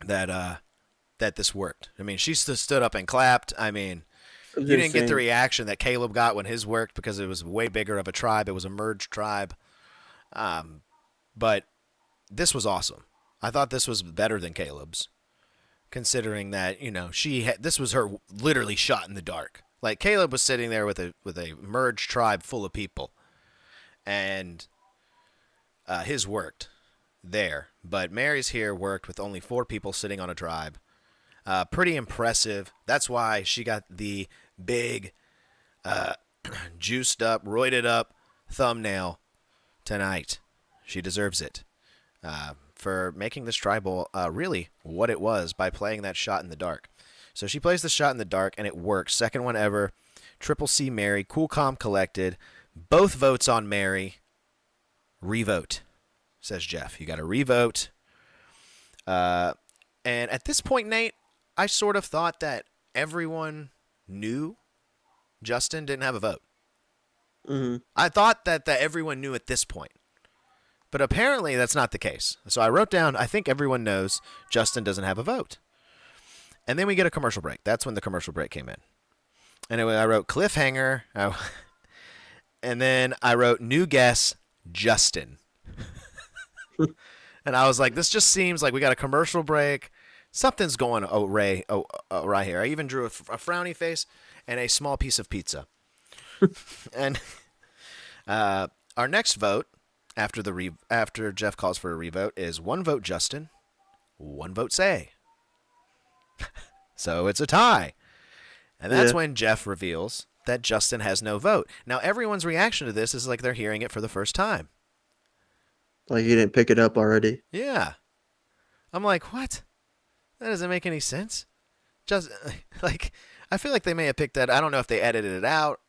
that this worked. I mean, she stood up and clapped. I mean, It was you didn't get the insane. reaction that Caleb got when his worked because it was way bigger of a tribe. It was a merged tribe. But this was awesome. I thought this was better than Caleb's, considering that this was her literally shot in the dark. Like Caleb was sitting there with a merged tribe full of people, and his worked there. But Mary's here worked with only 4 people sitting on a tribe. Pretty impressive. That's why she got the big uh, juiced up, roided up thumbnail tonight. She deserves it for making this tribal really what it was by playing that shot in the dark. So she plays the shot in the dark, and it works. Second one ever. Triple C Mary, cool, calm, collected. Both votes on Mary. Revote, says Jeff. You got to revote. And at this point, Nate, I sort of thought that everyone knew Justin didn't have a vote. Mm-hmm. I thought that everyone knew at this point. But apparently that's not the case. So I wrote down, I think everyone knows Justin doesn't have a vote. And then we get a commercial break. That's when the commercial break came in. Anyway, I wrote cliffhanger. And then I wrote new guess, Justin. And I was like, this just seems like we got a commercial break. Something's going right here. I even drew a frowny face and a small piece of pizza. And our next vote after Jeff calls for a revote is 1 vote Justin, 1 vote Say. So it's a tie. And that's when Jeff reveals that Justin has no vote. Now everyone's reaction to this is like they're hearing it for the first time. Like you didn't pick it up already. Yeah. I'm like, what? That doesn't make any sense. Just like I feel like they may have picked that. I don't know if they edited it out.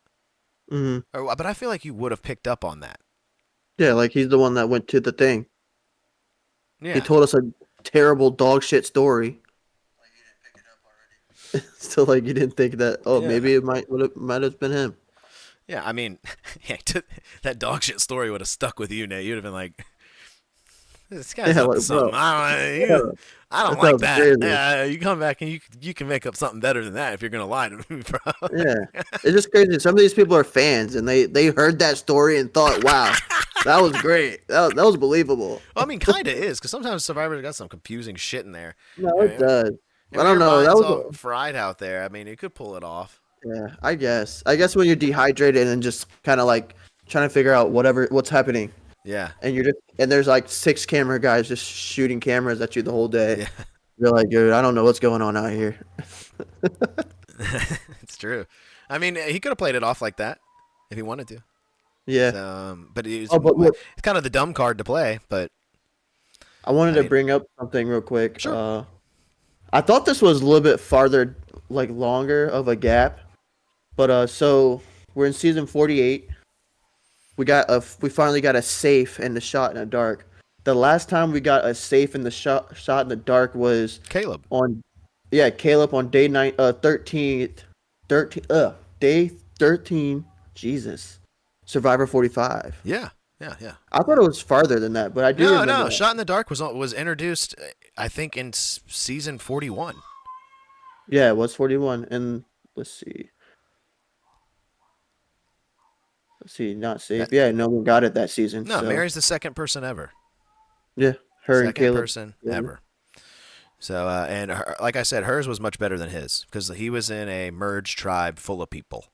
Mm-hmm. But I feel like you would have picked up on that. Yeah, like he's the one that went to the thing. Yeah. He told us a terrible dog shit story. Like you didn't pick it up already. So like you didn't think that? Oh, maybe it might have been him. Yeah, I mean, that dog shit story would have stuck with you, Nate. You'd have been like, this guy's up to something. I don't like that. Crazy. Yeah, you come back and you can make up something better than that if you're gonna lie to me, bro. Yeah, it's just crazy. Some of these people are fans, and they heard that story and thought, "Wow, that was great. That was believable." Well, I mean, kind of is because sometimes Survivor's got some confusing shit in there. No, it does. I don't know. That was all fried out there. I mean, you could pull it off. Yeah, I guess. I guess when you're dehydrated and just kind of like trying to figure out what's happening. Yeah. And there's like 6 camera guys just shooting cameras at you the whole day. Yeah. You're like, dude, I don't know what's going on out here. It's true. I mean, he could have played it off like that if he wanted to. Yeah. But it's kind of the dumb card to play. But I wanted to bring up something real quick. Sure. I thought this was a little bit farther, like longer of a gap. But so we're in season 48. We finally got a safe in the shot in the dark. The last time we got a safe in the shot in the dark was Caleb on day 13. Jesus, Survivor 45. Yeah. I thought it was farther than that, but I do remember. No. Shot in the Dark was introduced, I think, in season 41. Yeah, it was 41, and let's see, not safe. Yeah, no one got it that season. No, so. Mary's the second person ever. Yeah, her and Caleb. Second person ever. So, and her, like I said, hers was much better than his because he was in a merged tribe full of people,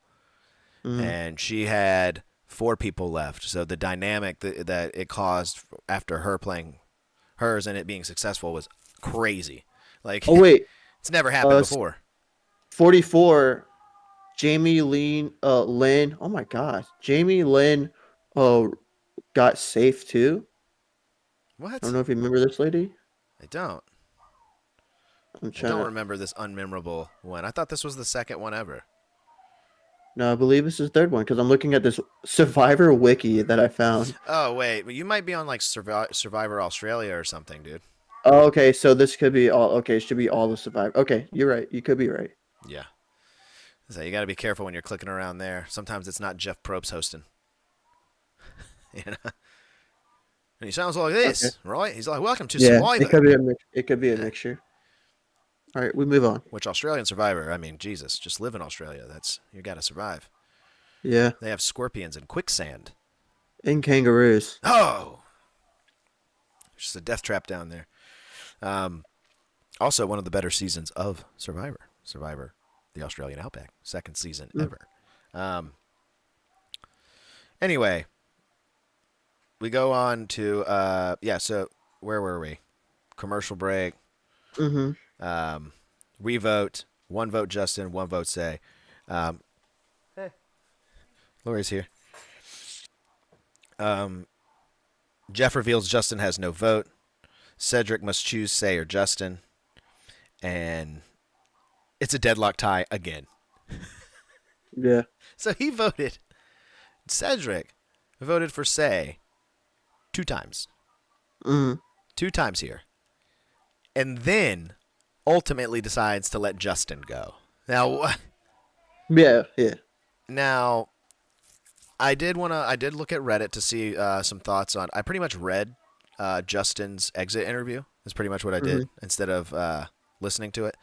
and she had 4 people left. So the dynamic that it caused after her playing hers and it being successful was crazy. Like, oh wait, it's never happened before. 44. Jamie Lynn. Oh my gosh, Jamie Lynn. Got safe too. What? I don't know if you remember this lady. I don't. I don't remember this unmemorable one. I thought this was the second one ever. No, I believe this is the third one because I'm looking at this Survivor wiki that I found. Oh, wait. You might be on like Survivor Australia or something, dude. Oh, okay, so this could be all. Okay, it should be all the Survivor. Okay, you're right. You could be right. Yeah. So you got to be careful when you're clicking around there. Sometimes it's not Jeff Probst hosting. You know? And he sounds like this, right? He's like, welcome to Survivor. It could be a mixture. All right, we move on. Which Australian Survivor? I mean, Jesus, just live in Australia. You got to survive. Yeah. They have scorpions and quicksand. And kangaroos. Oh! There's just a death trap down there. Also, one of the better seasons of Survivor. Survivor, the Australian Outback. Second season ever. Anyway, we go on to, so where were we? Commercial break. Mm-hmm. Revote. 1 vote Justin, 1 vote Say. Lori's here. Jeff reveals Justin has no vote. Cedric must choose Say or Justin. And it's a deadlock tie again. Yeah. So he voted. Cedric voted for Say 2 times. Mm. 2 times here. And then ultimately decides to let Justin go. Yeah. Yeah. Now I did look at Reddit to see some thoughts on. I pretty much read Justin's exit interview. That's pretty much what I did instead of listening to it.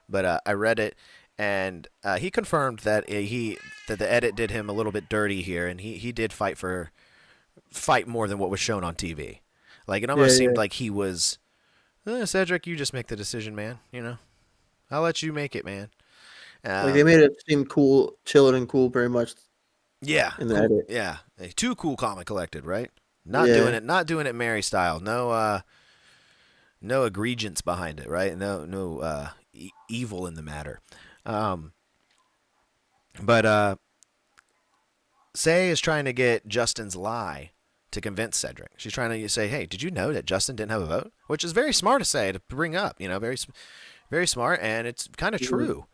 But I read it, and he confirmed that that the edit did him a little bit dirty here, and he did fight more than what was shown on TV. Like it almost seemed like he was, Cedric, you just make the decision, man. I'll let you make it, man. Like they made it seem cool, chilling and cool, very much. Yeah, In the cool. edit. Yeah, too cool, calm and collected, right? Yeah. Not doing it Mary style. No egregiance behind it, right? No evil in the matter. But Say is trying to get Justin's lie to convince Cedric. She's trying to say, "Hey, did you know that Justin didn't have a vote?" Which is very smart to say, to bring up. Very, very smart, and it's kind of true.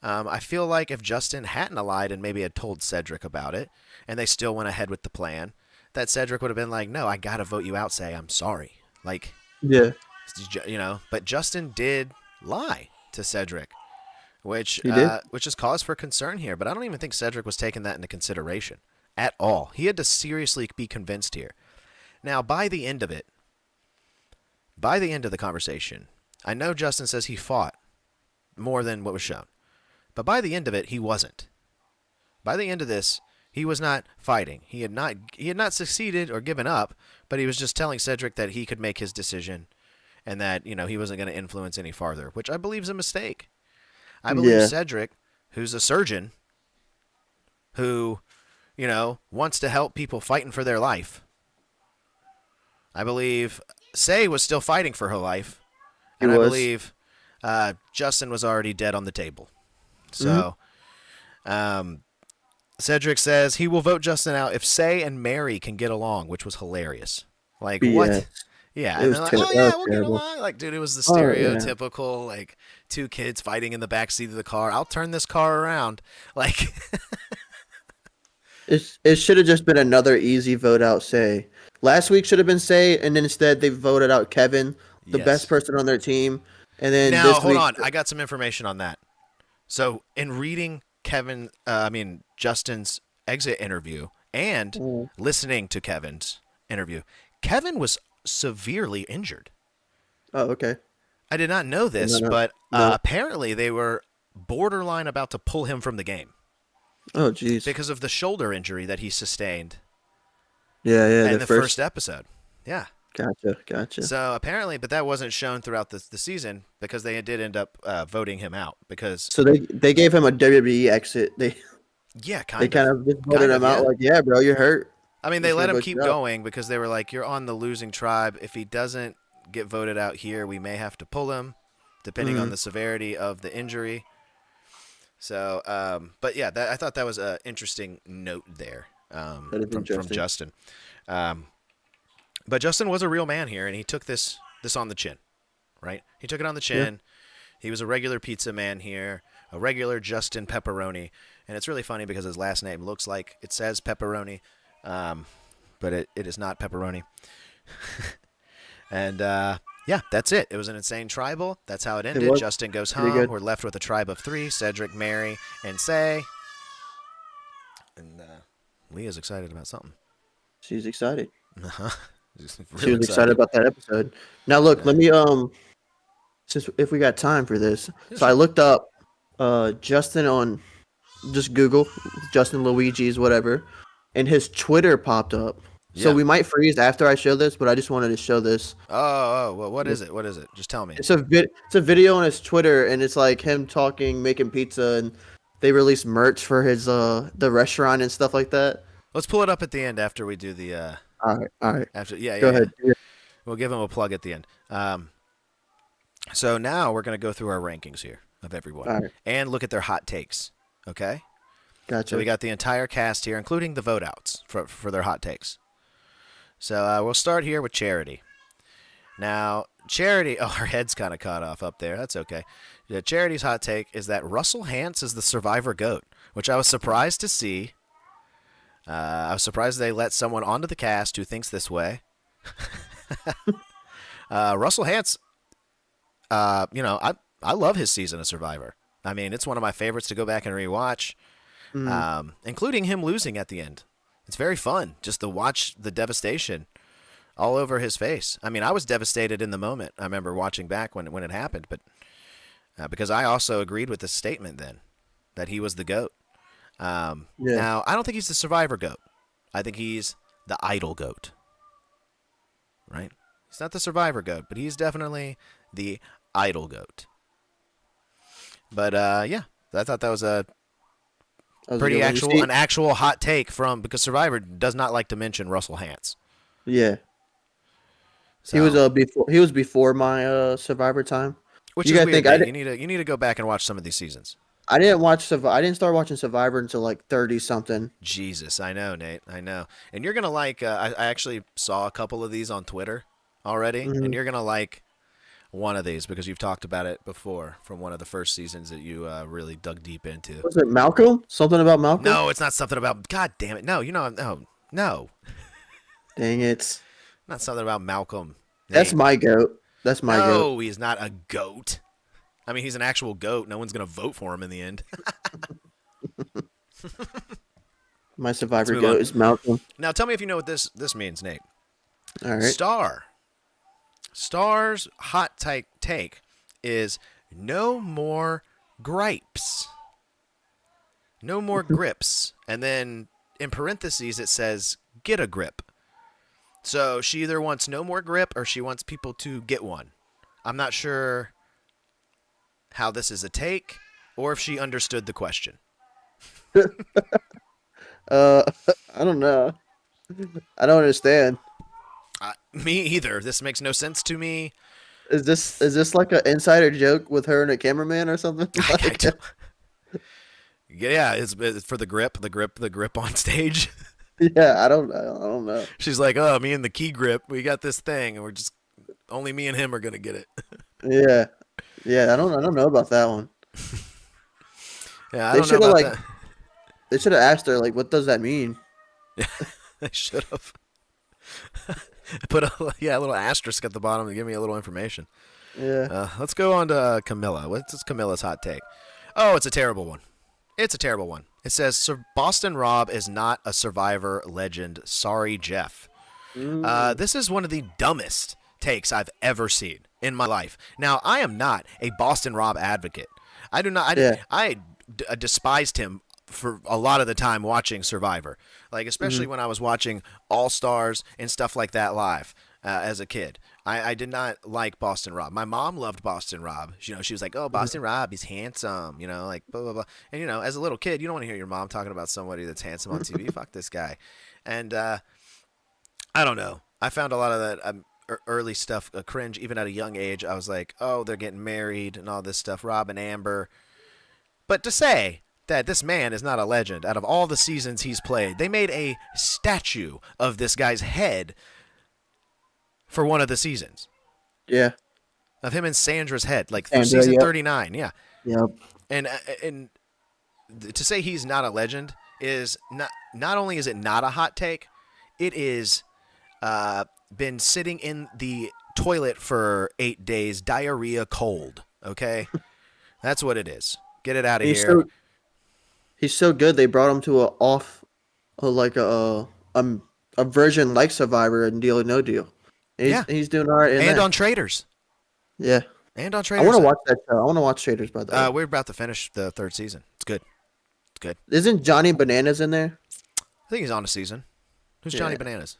I feel like if Justin hadn't lied and maybe had told Cedric about it, and they still went ahead with the plan, that Cedric would have been like, "No, I gotta vote you out. Say I'm sorry." Like, Yeah. But Justin did lie to Cedric, which He did. which is cause for concern here. But I don't even think Cedric was taking that into consideration at all. He had to seriously be convinced here. Now, by the end of the conversation, I know Justin says he fought more than what was shown. But by the end of it, he wasn't. By the end of this, he was not fighting. He had not succeeded or given up, but he was just telling Cedric that he could make his decision and that, he wasn't going to influence any farther, which I believe is a mistake. I believe Cedric, who's a surgeon, who, wants to help people fighting for their life. I believe Say was still fighting for her life. And I believe Justin was already dead on the table. So, Cedric says he will vote Justin out if Say and Mary can get along, which was hilarious. Like, what? Yeah, and they're like, "Oh yeah, we'll get along." Like, dude, it was the stereotypical like 2 kids fighting in the backseat of the car. I'll turn this car around. Like, it should have just been another easy vote out. Say last week should have been Say, and then instead they voted out Kevin, the best person on their team, and then now this hold week, on, I got some information on that. So, in reading Justin's exit interview and listening to Kevin's interview, Kevin was severely injured. Oh, okay. I did not know this, but apparently they were borderline about to pull him from the game. Oh, jeez. Because of the shoulder injury that he sustained. Yeah. In the first episode. Yeah. Gotcha. So apparently, but that wasn't shown throughout the season because they did end up voting him out So they gave him a WWE exit. They kind of just voted him out. Like, yeah, bro, you're hurt. I mean, they let him keep going because they were like, "You're on the losing tribe. If he doesn't get voted out here, we may have to pull him, depending on the severity of the injury." So, but yeah, I thought that was an interesting note there from Justin. But Justin was a real man here, and he took this on the chin, right? He took it on the chin. Yeah. He was a regular pizza man here, a regular Justin Pepperoni. And it's really funny because his last name looks like it says Pepperoni, but it is not Pepperoni. And, yeah, that's it. It was an insane tribal. That's how it ended. Justin goes home. We're left with a tribe of 3, Cedric, Mary, and Say. And Leah's excited about something. She's excited. Uh-huh. She was excited about that episode. Now, look, let me, since if we got time for this. So I looked up Justin on just Google, Justin Luigi's whatever, and his Twitter popped up. So we might freeze after I show this, but I just wanted to show this. Oh, well, what is it? What is it? Just tell me. It's a video on his Twitter, and it's like him talking, making pizza, and they release merch for his the restaurant and stuff like that. Let's pull it up at the end after we do the. All right. After go ahead. Yeah. We'll give him a plug at the end. So now we're going to go through our rankings here of everyone and look at their hot takes. Okay. Gotcha. So we got the entire cast here, including the vote outs for their hot takes. So we'll start here with Charity. Now, Charity, her head's kind of caught off up there. That's okay. Yeah, Charity's hot take is that Russell Hantz is the Survivor GOAT, which I was surprised to see. I was surprised they let someone onto the cast who thinks this way. Russell Hantz, I love his season of Survivor. I mean, it's one of my favorites to go back and rewatch, including him losing at the end. It's very fun just to watch the devastation all over his face. I mean, I was devastated in the moment. I remember watching back when it happened, but because I also agreed with the statement then that he was the GOAT. Now, I don't think he's the Survivor GOAT. I think he's the Idol GOAT. Right? He's not the Survivor GOAT, but he's definitely the Idol GOAT. But yeah, I thought that was a pretty an actual hot take because Survivor does not like to mention Russell Hantz. Yeah. So, he was before my Survivor time. Which is weird. You need to go back and watch some of these seasons. I didn't start watching Survivor until like 30 something. Jesus, I know, Nate. I know. And you're gonna like. I actually saw a couple of these on Twitter already, and you're gonna like one of these because you've talked about it before from one of the first seasons that you really dug deep into. Was it Malcolm? Something about Malcolm? No, it's not something about. God damn it! No, no. Dang it! Not something about Malcolm. Nate. That's my goat. That's my goat. No, he's not a goat. I mean, he's an actual goat. No one's going to vote for him in the end. My Survivor goat is Malcolm. Now, tell me if you know what this means, Nate. All right. Star's hot take is no more gripes. No more grips. And then in parentheses, it says get a grip. So she either wants no more grip or she wants people to get one. I'm not sure how this is a take or if she understood the question. I don't know. I don't understand. Me either. This makes no sense to me. Is this like an insider joke with her and a cameraman or something? Yeah, it's for the grip on stage. Yeah, I don't know. She's like, "Oh, me and the key grip, we got this thing, and we're just only me and him are gonna get it." Yeah. I don't know about that one. Yeah, I don't know about that. They should have asked her like, "What does that mean?" Yeah, they should have put a little asterisk at the bottom to give me a little information. Yeah. Let's go on to Camilla. What's Camilla's hot take? Oh, it's a terrible one. It says, Boston Rob is not a Survivor legend. Sorry, Jeff. This is one of the dumbest takes I've ever seen in my life. Now, I am not a Boston Rob advocate. I do not. I despised him for a lot of the time watching Survivor, like especially when I was watching All Stars and stuff like that live as a kid. I did not like Boston Rob. My mom loved Boston Rob. She was like, "Oh, Boston Rob, he's handsome," like blah blah blah. And as a little kid, you don't want to hear your mom talking about somebody that's handsome on TV. Fuck this guy. And I don't know. I found a lot of that early stuff cringe, even at a young age. I was like, "Oh, they're getting married and all this stuff." Rob and Amber. But to say that this man is not a legend, out of all the seasons he's played, they made a statue of this guy's head for one of the seasons. Yeah. Of him and Sandra's head, like for season 39. Yeah. Yep. And to say he's not a legend is not only is it not a hot take, it is been sitting in the toilet for 8 days, diarrhea cold. Okay? That's what it is. Get it out of here. He's so good. They brought him to a version like Survivor and Deal or No Deal. He's doing all right. And on Traitors. Yeah. And on Traitors. I want to watch that show. I want to watch Traitors, by the way. We're about to finish the 3rd season. It's good. Isn't Johnny Bananas in there? I think he's on a season. Who's Johnny Bananas?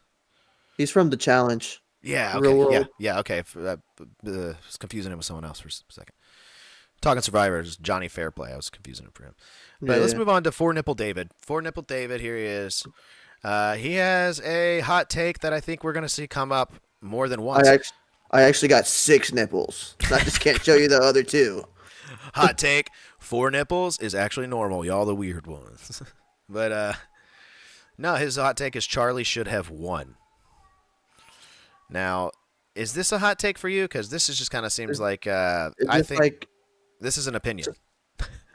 He's from The Challenge. Yeah. Okay. Yeah. Okay. I was confusing him with someone else for a second. Talking Survivors, Johnny Fairplay. I was confusing him for him. But let's move on to Four Nipple David. Four Nipple David, here he is. He has a hot take that I think we're going to see come up more than once. I actually got 6 nipples. I just can't show you the other 2. Hot take. 4 nipples is actually normal. Y'all the weird ones. But no, his hot take is Charlie should have won. Now, is this a hot take for you? Because this is just kind of seems Is, like is I this think like this is an opinion.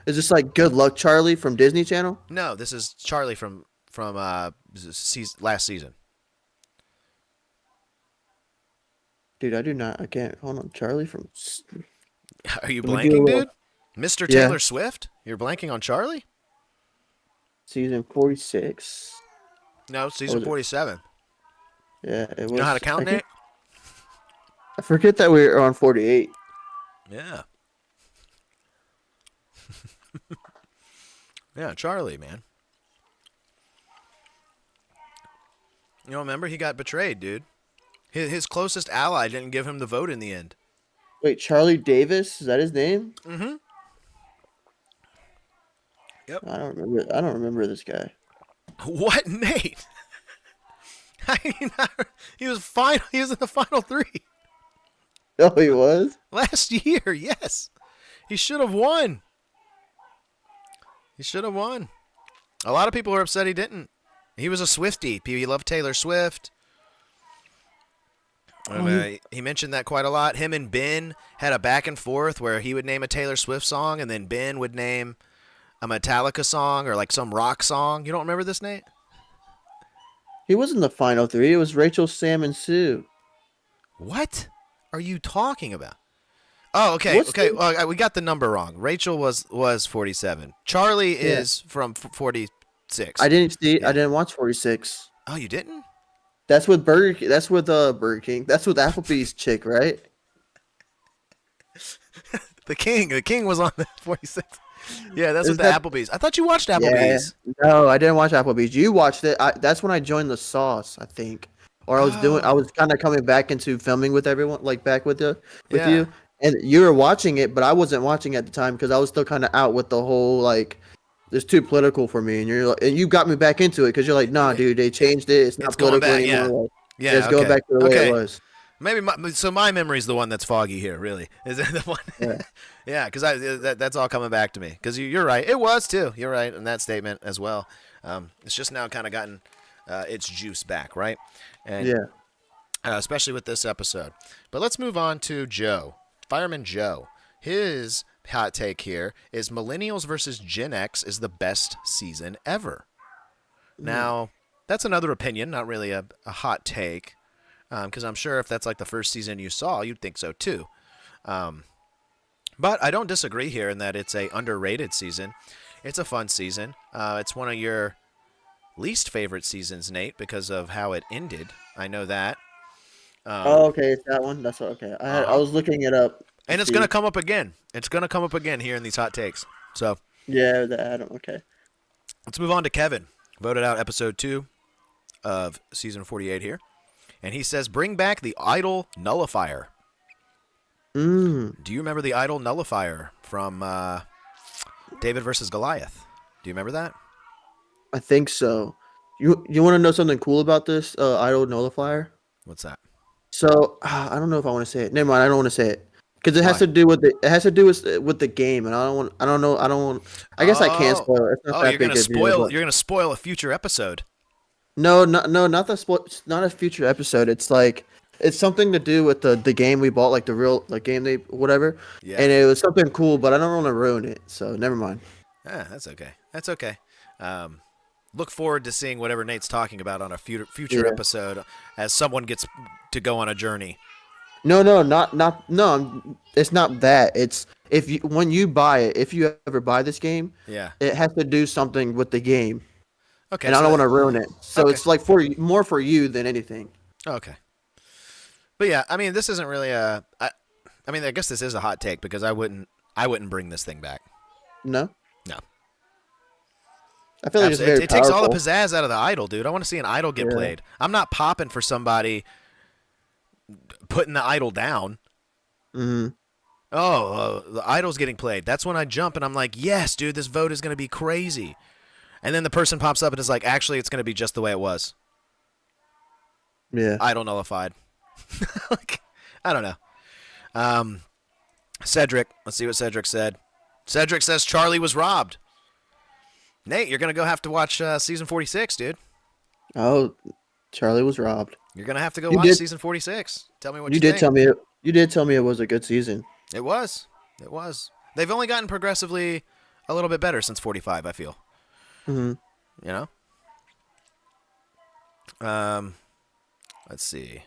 is this like Good Luck Charlie from Disney Channel? No, this is Charlie from last season. Dude, I do not. I can't. Hold on, Charlie from. Are you Let me do a blanking, little. dude? Mr. Yeah, Taylor Swift? You're blanking on Charlie? season 46. No, What season was it? 47. Yeah, it You know how to was. count, Nate? I forget that we were on 48. Yeah. Yeah, Charlie, man. You don't remember? He got betrayed, dude. His closest ally didn't give him the vote in the end. Wait, Charlie Davis? Is that his name? Mm-hmm. Yep. I don't remember. I don't remember this guy. What, Nate? He was fine. He was in the final 3 Oh, he was. last year. Yes, he should have won. He should have won. A lot of people are upset he didn't. He was a Swiftie. He loved Taylor Swift. He mentioned that quite a lot. Him and Ben had a back and forth where he would name a Taylor Swift song, and then Ben would name a Metallica song or like some rock song. You don't remember this, Nate? He was in the final 3. It was Rachel, Sam, and Sue. What are you talking about? Oh, okay, What's okay. the- Well, we got the number wrong. Rachel was 47. Charlie Yeah. is from 46. I didn't see. Yeah. I didn't watch 46. Oh, you didn't? That's with Burger. That's with Burger King. That's with Applebee's chick, right? The King was on the 46. Yeah, that's Is with the that- Applebee's. I thought you watched Yeah. Applebee's. No, I didn't watch Applebee's. You watched it. That's when I joined the sauce, I think. Or I was doing. I Oh. was kind of coming back into filming with everyone, like back with Yeah. you, and you were watching it, but I wasn't watching at the time because I was still kind of out with the whole like. It's too political for me, and and you got me back into it because you're like, nah, dude, they changed it. It's not It's going political back, yeah. anymore. Like, Yeah, it's going okay. back to the way Okay. it was. Maybe my memory's the one that's foggy here. Really, is it the one? Yeah. Yeah, because that's all coming back to me. Because you're right, it was too. You're right in that statement as well. It's just now kind of gotten its juice back, right? And Yeah. especially with this episode. But let's move on to Joe, Fireman Joe. His hot take here is Millennials versus Gen X is the best season ever. Now, that's another opinion, not really a hot take, because I'm sure if that's like the first season you saw, you'd think so too. But I don't disagree here in that it's a underrated season. It's a fun season. It's one of your least favorite seasons, Nate, because of how it ended. I know that. Oh, okay, it's that one. That's okay. I was looking it up. And it's see. going to come up again. It's going to come up again here in these hot takes. So Yeah, the Adam. Okay. let's move on to Kevin. Voted out episode 2 of season 48 here. And he says, bring back the idol nullifier. Do you remember the idol nullifier from David versus Goliath? Do you remember that? I think so. You want to know something cool about this idol nullifier? What's that? So I don't know if I want to say it. Never mind. I don't want to say it because it has Why? to do with the game, and I don't want. I don't know. I don't want. I guess I can't Oh. spoil it. It's not Oh, that you're big gonna a deal, spoil. but- You're gonna spoil a future episode. No, not the spoil. It's not a future episode. It's like it's something to do with the game we bought, like the real like game they whatever. Yeah. And it was something cool, but I don't want to ruin it. So never mind. That's okay. That's okay. Look forward to seeing whatever Nate's talking about on a future Yeah. episode as someone gets to go on a journey. No, it's not that. It's when you buy it, if you ever buy this game, Yeah. it has to do something with the game, Okay. and I so don't want to ruin it. So Okay. it's like more for you than anything. Okay. But yeah, I mean, this isn't really a. I mean, I guess this is a hot take because I wouldn't bring this thing back. No, No. I feel like it's very It takes all the powerful. pizzazz out of the idol, dude. I want to see an idol get Yeah. played. I'm not popping for somebody putting the idol down. hmm Oh, the idol's getting played. That's when I jump and I'm like, yes, dude, this vote is going to be crazy. And then the person pops up and is like, actually, it's going to be just the way it was. Yeah. Idol nullified. Like, I don't know. Cedric, let's see what Cedric said. Cedric says Charlie was robbed. Nate, you're gonna go have to watch season 46, dude. Oh, Charlie was robbed. You're gonna have to go You watch did. season 46. Tell me what You you did think. tell me. You did tell me it was a good season. It was. It was. They've only gotten progressively a little bit better since 45. I feel. Hmm. You know. Um, let's see.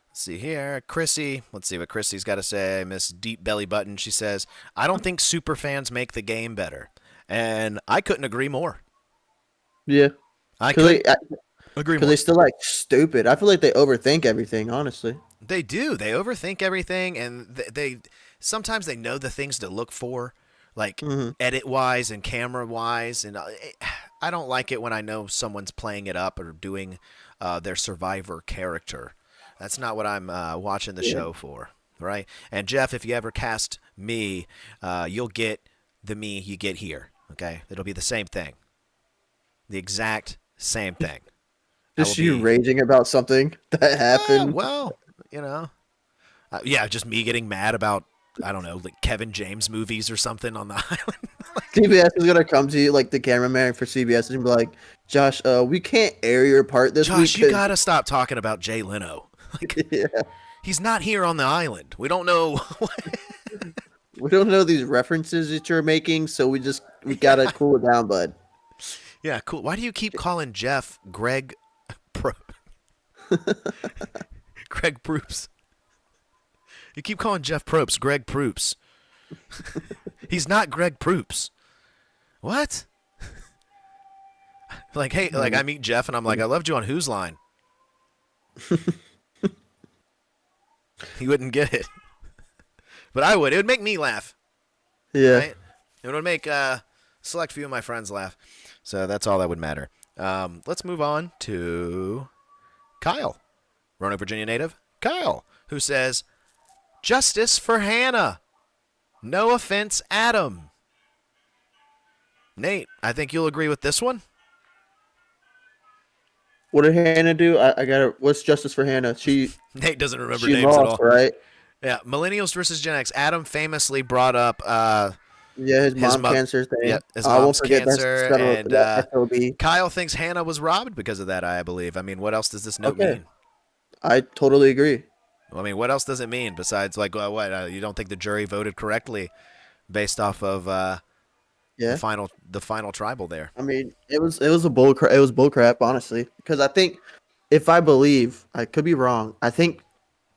Let's see here. Chrissy. Let's see what Chrissy's got to say. Miss Deep Belly Button. She says, I don't think super fans make the game better. And I couldn't agree more. Yeah, I because couldn't agree more. they still like stupid. I feel like they overthink everything. Honestly. They do. They overthink everything, and they sometimes they know the things to look for, like Hmm. edit wise and camera wise. And I don't like it when I know someone's playing it up or doing their survivor character. That's not what I'm watching the show for, right? And Jeff, if you ever cast me, you'll get the me you get here. Okay, it'll be the same thing, the exact same thing. Just you raging about something that happened. Well, you know, yeah, just me getting mad about I don't know, like Kevin James movies or something on the island. CBS is gonna come to you, like the cameraman for CBS, and be like, "Josh, we can't air your part this week." Josh, you gotta stop talking about Jay Leno. Like, Yeah, he's not here on the island. We don't know. we don't know these references that you're making, so we gotta cool it down, bud. Yeah, cool. Why do you keep calling Jeff Greg Greg Proops? You keep calling Jeff Probst Greg Proops. He's not Greg Proops. What? Like, hey, like I meet Jeff and I'm like, I loved you on Who's Line. He wouldn't get it. But I would. It would make me laugh. Yeah. Right? It would make a select few of my friends laugh. So that's all that would matter. Let's move on to Kyle, Roanoke, Virginia native. Kyle, who says, Justice for Hannah. No offense, Adam. Nate, I think you'll agree with this one. What did Hannah do? I got her. What's justice for Hannah? Nate doesn't remember She names at all. lost, right? Yeah, Millennials versus Gen X. Adam famously brought up Yeah, his mom cancer thing. Yeah, his I won't mom's forget cancer. that And SOB. Kyle thinks Hannah was robbed because of that, I believe. I mean, what else does this note Okay. mean? I totally agree. I mean, what else does it mean besides, like, what? You don't think the jury voted correctly based off of Yeah. the final tribal there? I mean, it was bull crap, honestly. Because I think, if I believe, I could be wrong. I think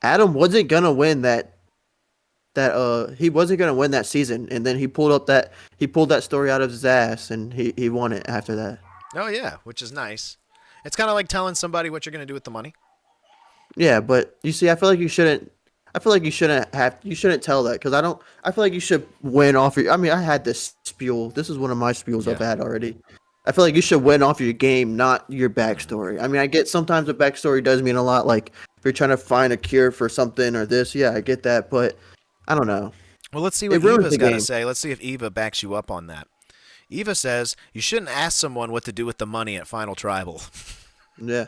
Adam wasn't gonna win he wasn't gonna win that season, and then he pulled that story out of his ass, and he won it after that. Oh yeah, which is nice. It's kind of like telling somebody what you're going to do with the money. Yeah, but you see, I feel like you shouldn't. You shouldn't tell that, because I feel like you should win off your. I mean, I had this spiel. This is one of my spiels I've had already. I feel like you should win off your game, not your backstory. I mean, I get sometimes a backstory does mean a lot. Like if you're trying to find a cure for something or this, yeah, I get that. But I don't know. Well, let's see what Eva's got to say. Let's see if Eva backs you up on that. Eva says you shouldn't ask someone what to do with the money at Final Tribal. Yeah.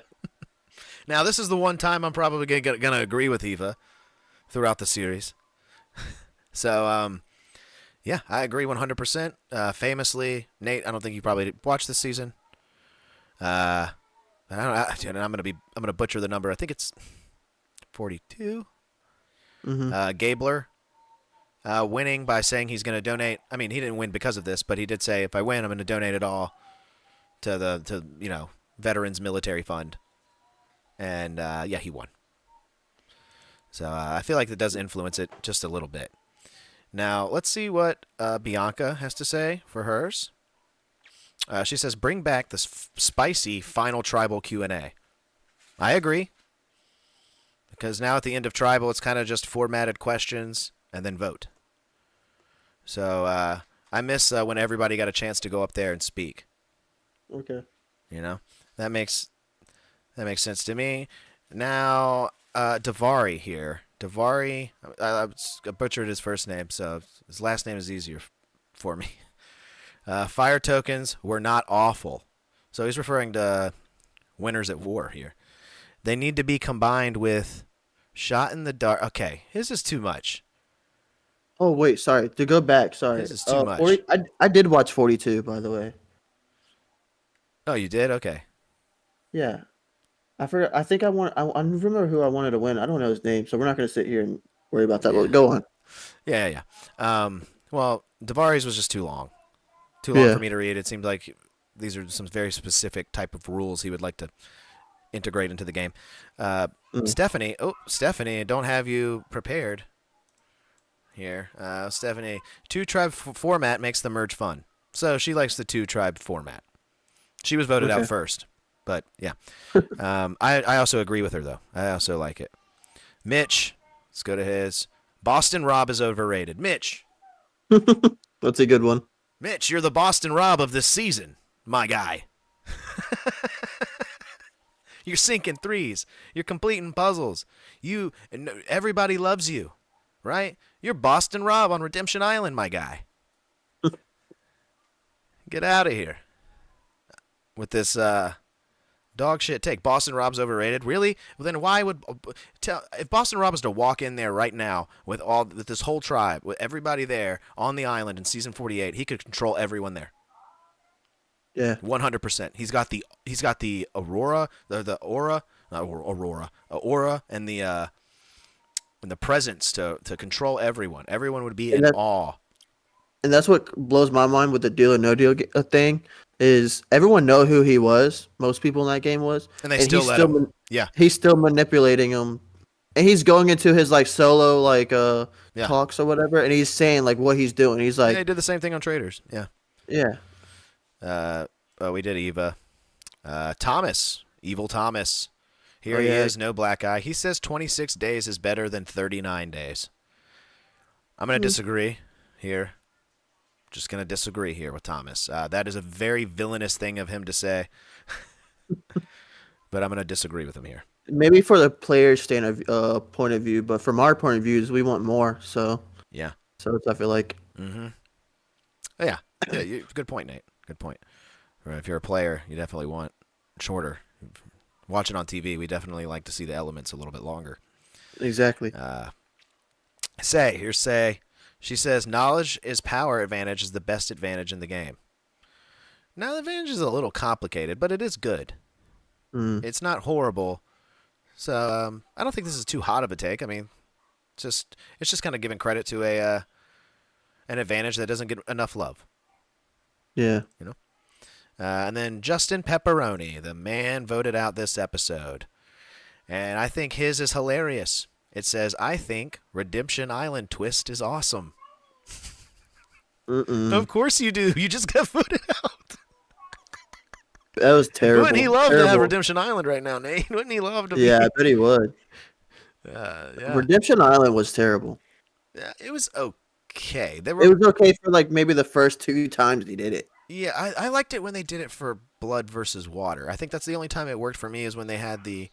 Now, this is the one time I'm probably going to agree with Eva throughout the series. So, yeah, I agree 100%. Famously, Nate, I don't think you probably watched this season. I'm going to butcher the number. I think it's 42. Mm-hmm. Gabler winning by saying he's going to donate. I mean, he didn't win because of this, but he did say, if I win, I'm going to donate it all to Veterans Military Fund. And yeah, he won. So I feel like that does influence it just a little bit. Now, let's see what Bianca has to say for hers. She says, bring back this spicy final tribal Q&A. I agree. Because now at the end of tribal, it's kind of just formatted questions and then vote. So I miss when everybody got a chance to go up there and speak. Okay. You know, that makes sense to me. Now, Davari here. Davari, I butchered his first name, so his last name is easier for me. Fire tokens were not awful. So he's referring to winners at war here. They need to be combined with shot in the dark. Okay, his is too much. Oh wait, sorry. To go back, sorry. His is too 40. much. I did watch 42, by the way. Oh, you did? Okay. Yeah, I forgot. I think I remember who I wanted to win. I don't know his name, so we're not gonna sit here and worry about that. Yeah. But go on. Yeah. Well, Davari's was just too long. Too long for Yeah. me to read. It seemed like these are some very specific type of rules he would like to integrate into the game. Uh, Mm. Stephanie, don't have you prepared here. Stephanie, two tribe format makes the merge fun. So she likes the two tribe format. She was voted out Okay. first, but yeah. I also agree with her though. I also like it. Mitch, let's go to his. Boston Rob is overrated. That's a good one. Mitch, you're the Boston Rob of this season, my guy. You're sinking threes. You're completing puzzles. Everybody loves you, right? You're Boston Rob on Redemption Island, my guy. Get out of here with this dog shit take. Boston Rob's overrated. Really? Well, then why would if Boston Rob was to walk in there right now with this whole tribe, with everybody there on the island in season 48, he could control everyone there. Yeah. 100%. He's got the aurora, the aura, not aura, and the presence to control everyone. Everyone would be And in that awe. and that's what blows my mind with the deal or no deal thing is everyone know who he was. Most people in that game was, And they and still let him. Yeah, he's still manipulating them, and he's going into his like solo like yeah. talks or whatever, and he's saying like what he's doing. He's Yeah, like, they did the same thing on Traders. Yeah. yeah, We did Eva. Thomas, evil Thomas. Here oh he yeah, is, no black eye. He says 26 days is better than 39 days. I'm going to Hmm. disagree here. Just going to disagree here with Thomas. That is a very villainous thing of him to say. But I'm going to disagree with him here. maybe for the player's point of view, but from our point of view, is we want more. Yeah. So it's, I feel like, Mm-hmm. Yeah. Yeah. Good point, Nate. Good point. Right, if you're a player, you definitely want shorter. Watching on TV, we definitely like to see the elements a little bit longer. exactly. Say. She says, knowledge is power advantage is the best advantage in the game. Now, the advantage is a little complicated, but it is good. Mm. It's not horrible. So, I don't think this is too hot of a take. I mean, it's just kind of giving credit to an advantage that doesn't get enough love. Yeah. You know? And then Justin Pepperoni, the man voted out this episode. And I think his is hilarious. It says, I think Redemption Island twist is awesome. Mm-mm. Of course you do. You just got voted out. That was terrible. Wouldn't he love to Terrible. have Redemption Island right now, Nate? Wouldn't he love to be? Yeah, I bet he would. Yeah. Redemption Island was terrible. Yeah, it was okay. It was okay for like maybe the first 2 times he did it. Yeah, I liked it when they did it for Blood versus Water. I think that's the only time it worked for me is when they had the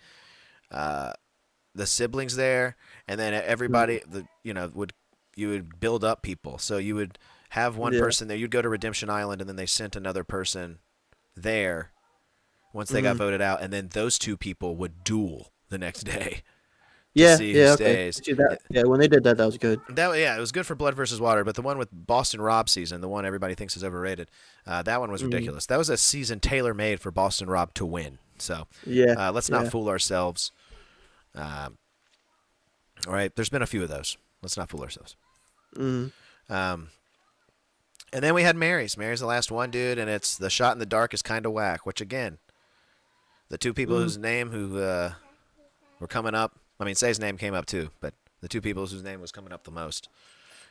siblings there, and then everybody you would build up people. So you would have one Yeah. person there. You'd go to Redemption Island, and then they sent another person there once they got voted out, and then those two people would duel the next day. Yeah, See who yeah, okay. stays. See that? Yeah, when they did that, that was good. It was good for Blood versus Water, but the one with Boston Rob season, the one everybody thinks is overrated, that one was ridiculous. That was a season tailor made for Boston Rob to win. So Yeah, let's not fool ourselves. All right, there's been a few of those. Let's not fool ourselves. Mm. And then we had Mary's. Mary's the last one, dude, and it's the shot in the dark is kind of whack. Which again, the two people whose name were coming up. I mean, Say's name came up too, but the two people whose name was coming up the most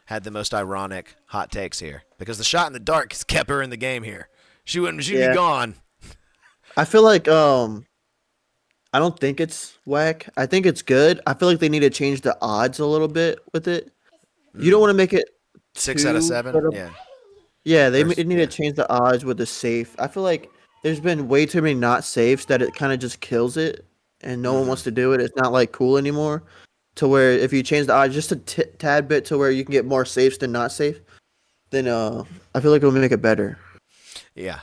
had the most ironic hot takes here because the shot in the dark has kept her in the game here. She'd be gone. I feel like I don't think it's whack. I think it's good. I feel like they need to change the odds a little bit with it. You don't want to make it 6 out of 7. Yeah. Yeah, they Versus- need to change the odds with the safe. I feel like there's been way too many not safes that it kind of just kills it, and no one wants to do it. It's not like cool anymore. To where if you change the odds just a tad bit to where you can get more safes than not safe, then I feel like it will make it better. Yeah.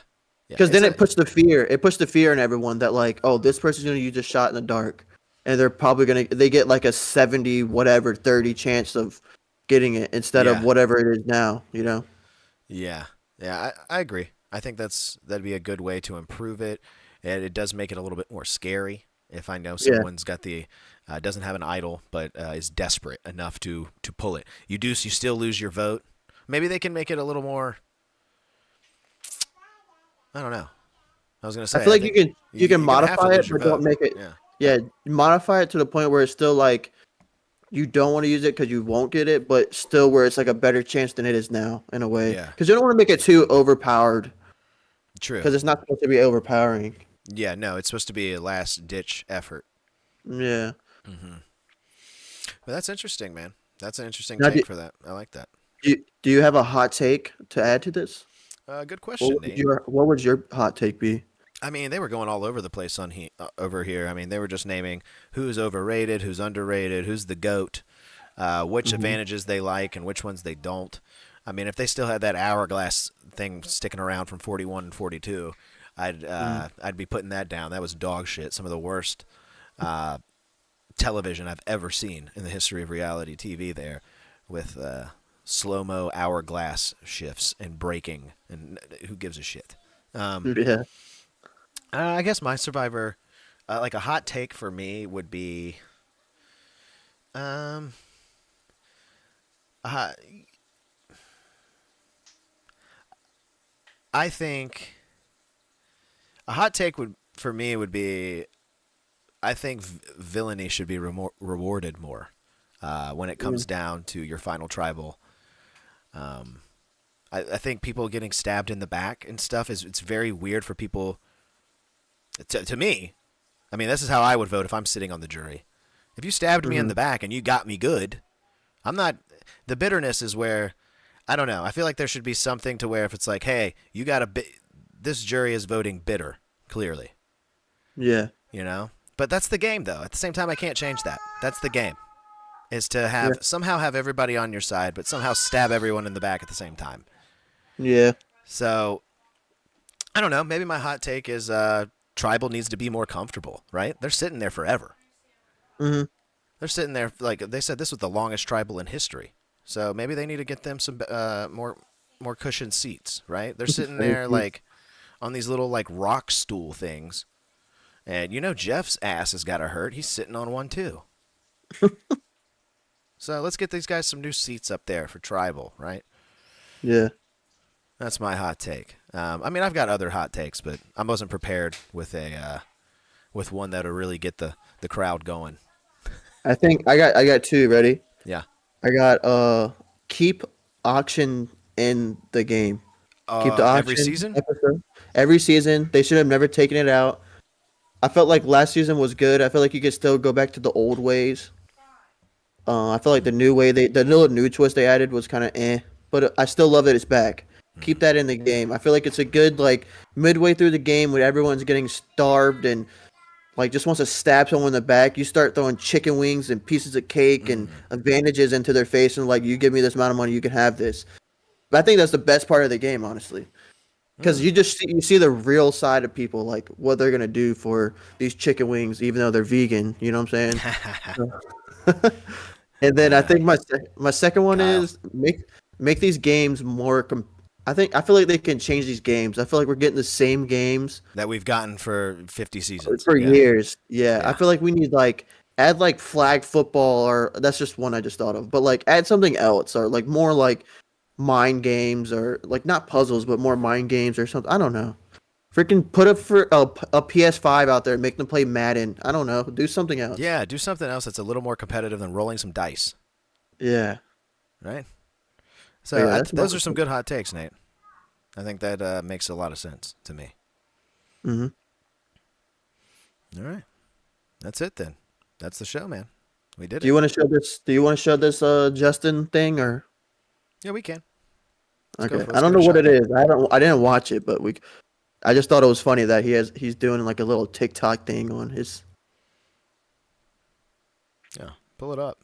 Because then it puts the fear. It puts the fear in everyone that like, oh, this person's gonna use a shot in the dark, and they're probably they get like a 70 whatever 30 chance of getting it instead of Yeah. whatever it is now. You know. Yeah. Yeah, I agree. I think that'd be a good way to improve it. And it does make it a little bit more scary if I know Yeah. someone's got the doesn't have an idol but is desperate enough to pull it. You still lose your vote. Maybe they can make it a little more. I don't know. I was gonna I say feel I like think you can you're gonna have to modify lose it, your but don't vote. make it. Yeah. Yeah, modify it to the point where it's still like you don't want to use it because you won't get it, but still where it's like a better chance than it is now in a way. Yeah. Because you don't want to make it too overpowered True. because it's not supposed to be overpowering. Yeah. No, it's supposed to be a last ditch effort. Yeah. But that's interesting, man. That's an interesting Now, take for that. I like that. do you have a hot take to add to this? Good question, Nate. What would your hot take be? I mean, they were going all over the place over here. I mean, they were just naming who's overrated, who's underrated, who's the goat, which Hmm. advantages they like, and which ones they don't. I mean, if they still had that hourglass thing sticking around from 41 and 42, I'd be putting that down. That was dog shit. Some of the worst uh, television I've ever seen in the history of reality TV. There, with slow mo hourglass shifts and braking, and who gives a shit? Yeah. I guess my Survivor, like a hot take for me would be, um, uh, I think a hot take would for me would be, I think villainy should be rewarded more when it comes Mm. down to your final tribal. Um, I think people getting stabbed in the back and stuff is it's very weird for people. To me, I mean, this is how I would vote if I'm sitting on the jury. If you stabbed me in Mhm. the back and you got me good, I'm not. The bitterness is where I don't know. I feel like there should be something to where if it's like, hey, you got a bit. This jury is voting bitter, clearly, Yeah. you know. But that's the game, though. At the same time, I can't change that. That's the game. Is to Yeah. somehow have everybody on your side, but somehow stab everyone in the back at the same time. Yeah. So I don't know. Maybe my hot take is tribal needs to be more comfortable. Right? They're sitting there forever. Hmm. They're sitting there like they said. This was the longest tribal in history. So maybe they need to get them some more cushioned seats. Right? They're sitting there like on these little like rock stool things. And Jeff's ass has got to hurt. He's sitting on one too. So let's get these guys some new seats up there for tribal, right? Yeah. That's my hot take. I mean, I've got other hot takes, but I wasn't prepared with with one that'll really get the crowd going. I think I got two. Ready? Yeah. I got keep auction in the game. Keep the Every auction season. episode every season. They should have never taken it out. I felt like last season was good. I feel like you could still go back to the old ways. I feel like the new way the little new twist they added was kind of but I still love that it's back. Keep that in the game. I feel like it's a good like midway through the game when everyone's getting starved and like just wants to stab someone in the back. You start throwing chicken wings and pieces of cake and advantages into their face and like you give me this amount of money, you can have this. But I think that's the best part of the game, honestly, because you see the real side of people, like what they're gonna do for these chicken wings, even though they're vegan. You know what I'm saying? And then I uh, think my second one Kyle, is make these games more. I feel like they can change these games. I feel like we're getting the same games that we've gotten for 50 seasons. for Yeah. years. Yeah, I Yeah. feel like we need like add like flag football or that's just one I just thought of. But like add something else or like more like mind games or like not puzzles but more mind games or something. I don't know. Freaking put a PS5 out there and make them play Madden. I don't know. Do something else. Yeah. Do something else that's a little more competitive than rolling some dice, Yeah. right? But So yeah, that's my. those are some good hot takes, Nate. I think that makes a lot of sense to me. Hmm. All right. That's it then. That's the show, man. We did Do it. you want to show this? Do you want to show this Justin thing or? Yeah, we can. Okay, I Let's don't give it know a what shot, it Nate. is. I didn't watch it, but we. I just thought it was funny that he's doing like a little TikTok thing on his. Yeah. Pull it up.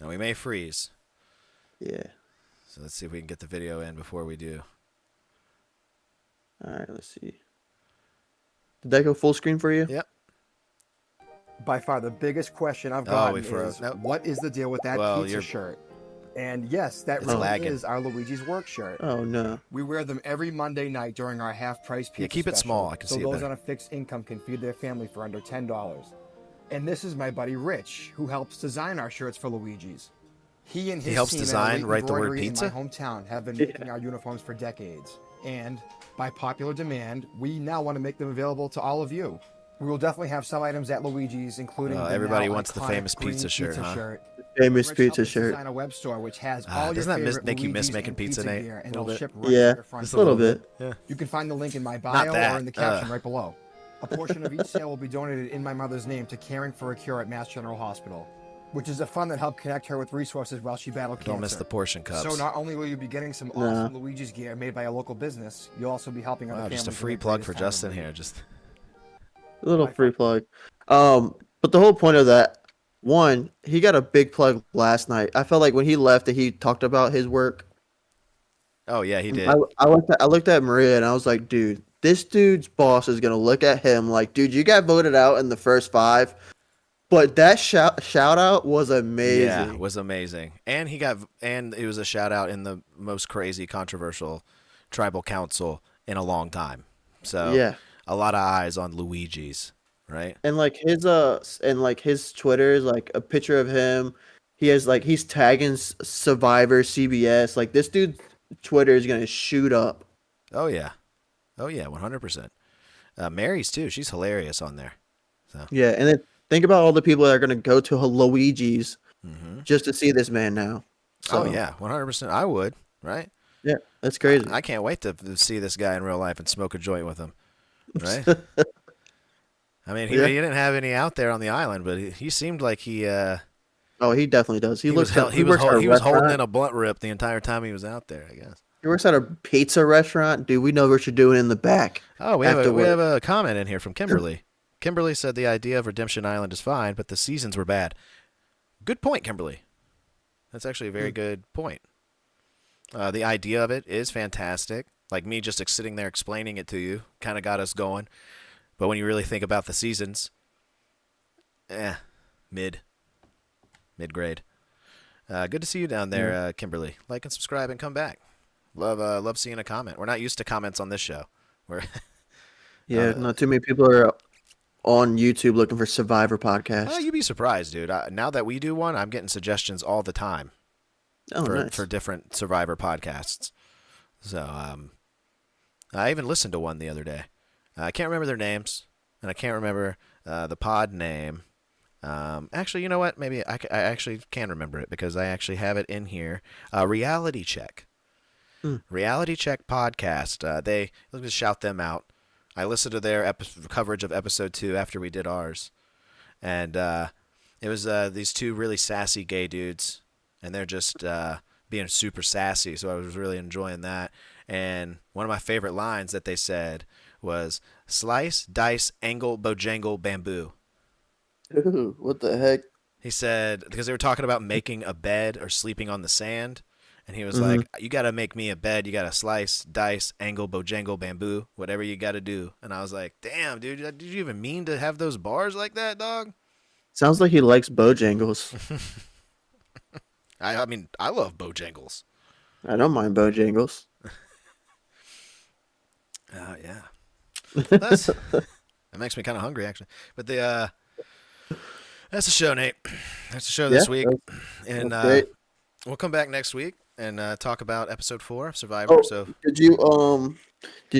Now we may freeze. Yeah. So let's see if we can get the video in before we do. All right. Let's see. Did that go full screen for you? Yep. by far the biggest question I've Oh, gotten we froze. is, No. what is the deal with that Well, pizza shirt? And yes, that It's really lagging. is our Luigi's Work shirt. Oh no. We wear them every Monday night during our half-price pizza Yeah, keep it special, small. I can so see it those better. on a fixed income can feed their family for under $10. And this is my buddy Rich, who helps design our shirts for Luigi's. He and his helps team design, at Elite write the word Embroidery in my pizza? hometown have been making our uniforms for decades. And by popular demand, we now want to make them available to all of you. We will definitely have some items at Luigi's, including the Everybody now wants the iconic famous green pizza shirt, huh? Famous Rich pizza helped us shirt. design a web store which has all your Doesn't that favorite make you miss Luigi's making and pizza, Nate? gear, and A little they'll bit? ship right Yeah, to your front Just a a door. little little bit. Yeah. You can find the link in my Not bio that. or in the caption right below. A portion of each sale will be donated in my mother's name to Caring for a Cure at Mass General Hospital, which is a fund that helped connect her with resources while she battled cancer. Don't miss the portion cups. So not only will you be getting some awesome Luigi's gear made by a local business, you'll also be helping other Wow, families. just a in free their plug for greatest time of Justin need. here. Just A little free plug. But the whole point of that, one, he got a big plug last night. I felt like when he left that he talked about his work. Oh yeah, he did. I looked at Maria and I was like, dude, this dude's boss is gonna look at him like, dude, you got voted out in the first 5. But that shout out was amazing. Yeah, it was amazing. And it was a shout out in the most crazy controversial tribal council in a long time. So Yeah. a lot of eyes on Luigi's, right? And like his Twitter is like a picture of him. He has like he's tagging Survivor CBS. Like this dude's Twitter is gonna shoot up. Oh yeah. Oh yeah, 100%. Mary's too. She's hilarious on there. So Yeah, and then think about all the people that are gonna go to Luigi's hmm just to see this man now. So, Oh yeah, 100%. I would, right? yeah, that's crazy. I can't wait to see this guy in real life and smoke a joint with him, right? I mean, he didn't have any out there on the island, but he seemed like he Oh, he definitely does. He was looks. he works at a was holding restaurant. in a blunt rip the entire time he was out there, I guess. He works at a pizza restaurant, dude. We know what you're doing in the back. Oh, we after have work. a comment in here from Kimberly. Kimberly said the idea of Redemption Island is fine, but the seasons were bad. Good point, Kimberly. That's actually a very good point. The idea of it is fantastic. Like me just sitting there explaining it to you kind of got us going. But when you really think about the seasons, mid grade. Good to see you down there, Kimberly. Like and subscribe and come back. Love seeing a comment. We're not used to comments on this show. We're Yeah, not too many people are on YouTube looking for Survivor podcast. Oh, you'd be surprised, dude. Now that we do one, I'm getting suggestions all the time Nice. for different Survivor podcasts. So I even listened to one the other day. I can't remember their names, and I can't remember the pod name. Actually, you know what? Maybe I actually can remember it because I actually have it in here. Reality Check. Reality Check podcast. Let's just shout them out. I listened to their coverage of episode 2 after we did ours, and it was these two really sassy gay dudes, and they're just being super sassy. So I was really enjoying that. And one of my favorite lines that they said was "Slice, dice, angle, bojangle, bamboo." Ooh, what the heck? He said because they were talking about making a bed or sleeping on the sand. And he was like, you got to make me a bed. You got to slice, dice, angle, bojangle, bamboo, whatever you got to do. And I was like, damn, dude, did you even mean to have those bars like that, dog? Sounds like he likes Bojangles. I mean, I love Bojangles. I don't mind Bojangles. Yeah. That makes me kind of hungry, actually. But that's the show, Nate. That's the show this week. And great. we'll come back next week and talk about episode 4 of Survivor. Oh, So did you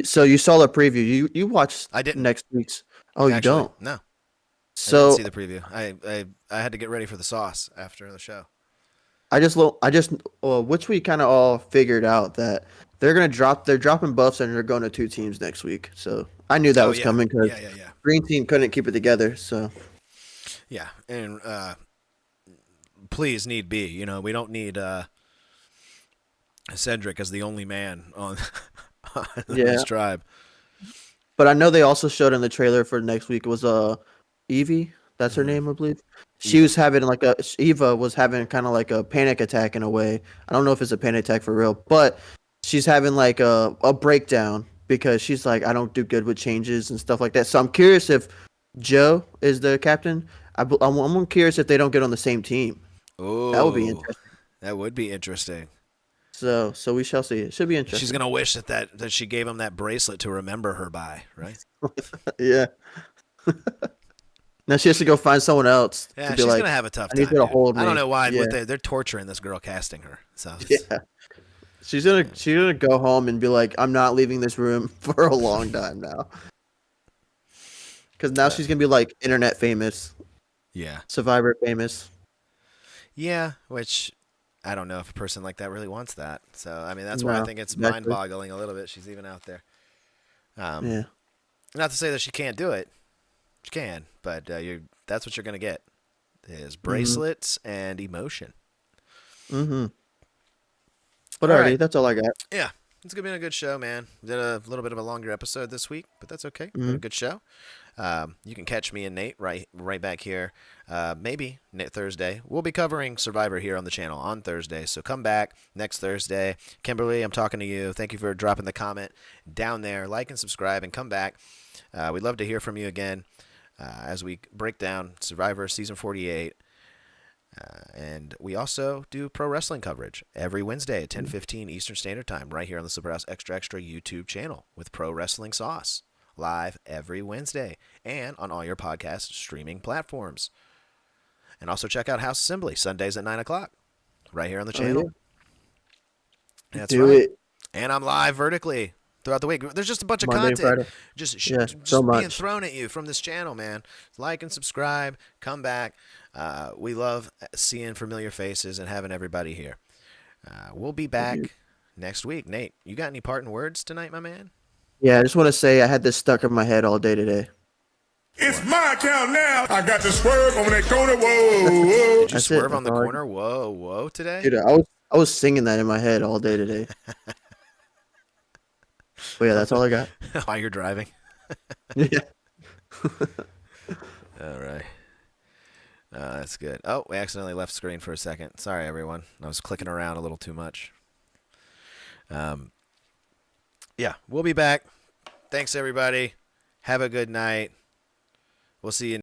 so you saw the preview? You watched? I didn't. Next week's. Oh, you actually, don't? No. So I didn't see the preview. I had to get ready for the sauce after the show. which we kind of all figured out that they're dropping buffs and they're going to 2 teams next week. So I knew that was coming because Yeah. Green Team couldn't keep it together. So Yeah, and please need be. You know, we don't need Cedric as the only man on this tribe. But I know they also showed in the trailer for next week was Evie. That's her name, I believe. She was having Eva was having kind of like a panic attack in a way. I don't know if it's a panic attack for real, but she's having like a breakdown because she's like, I don't do good with changes and stuff like that. So I'm curious if Joe is the captain. I'm curious if they don't get on the same team. That would be Oh, interesting. that would be interesting. So we shall see. It should be She's interesting. gonna wish that she gave him that bracelet to remember her by, right? Yeah. Now she has to go find someone else Yeah, to be she's like, gonna have a tough I need time, you to dude. hold I don't me. know why, Yeah. but they're torturing this girl casting her. So Yeah. She's gonna go home and be like, I'm not leaving this room for a long time now. Because now uh, she's gonna be like internet famous, yeah, Survivor famous. yeah. Which I don't know if a person like that really wants that. So I mean, that's where I No, think it's exactly. mind-boggling a little bit. She's even out there. Yeah. Not to say that she can't do it. She can, but that's what you're gonna get is Mm-hmm. bracelets and emotion. Mm-hmm. But All right. alrighty, that's all I got. Yeah, it's been a good show, man. We did a little bit of a longer episode this week, but that's okay. Been Mm-hmm. a good show. You can catch me and Nate right back here. Maybe Thursday. We'll be covering Survivor here on the channel on Thursday. So come back next Thursday. Kimberly, I'm talking to you. Thank you for dropping the comment down there. Like and subscribe and come back. We'd love to hear from you again as we break down Survivor Season 48. And we also do pro wrestling coverage every Wednesday at 10:15 Eastern Standard Time right here on the Superhouse Extra Extra YouTube channel with Pro Wrestling Sauce live every Wednesday and on all your podcast streaming platforms. And also check out House Assembly Sundays at 9 o'clock right here on the Oh yeah. channel. That's Do right. it And I'm live vertically throughout the week. There's just a bunch of Monday and content Friday. just Yeah, just so being much. thrown at you from this channel, man. Like and subscribe. Come back. We love seeing familiar faces and having everybody here. We'll be back next week. Nate, you got any parting words tonight, my man? Yeah, I just want to say I had this stuck in my head all day today. It's my account now. I got to swerve on that corner. Whoa, whoa. Did you That's swerve it. on the That's all I corner? Whoa, whoa, today? Dude, I was singing that in my head all day today. But yeah, that's all I got. While you're driving. Yeah. All right. That's good. Oh, we accidentally left screen for a second. Sorry, everyone. I was clicking around a little too much. Yeah, we'll be back. Thanks, everybody. Have a good night. We'll see you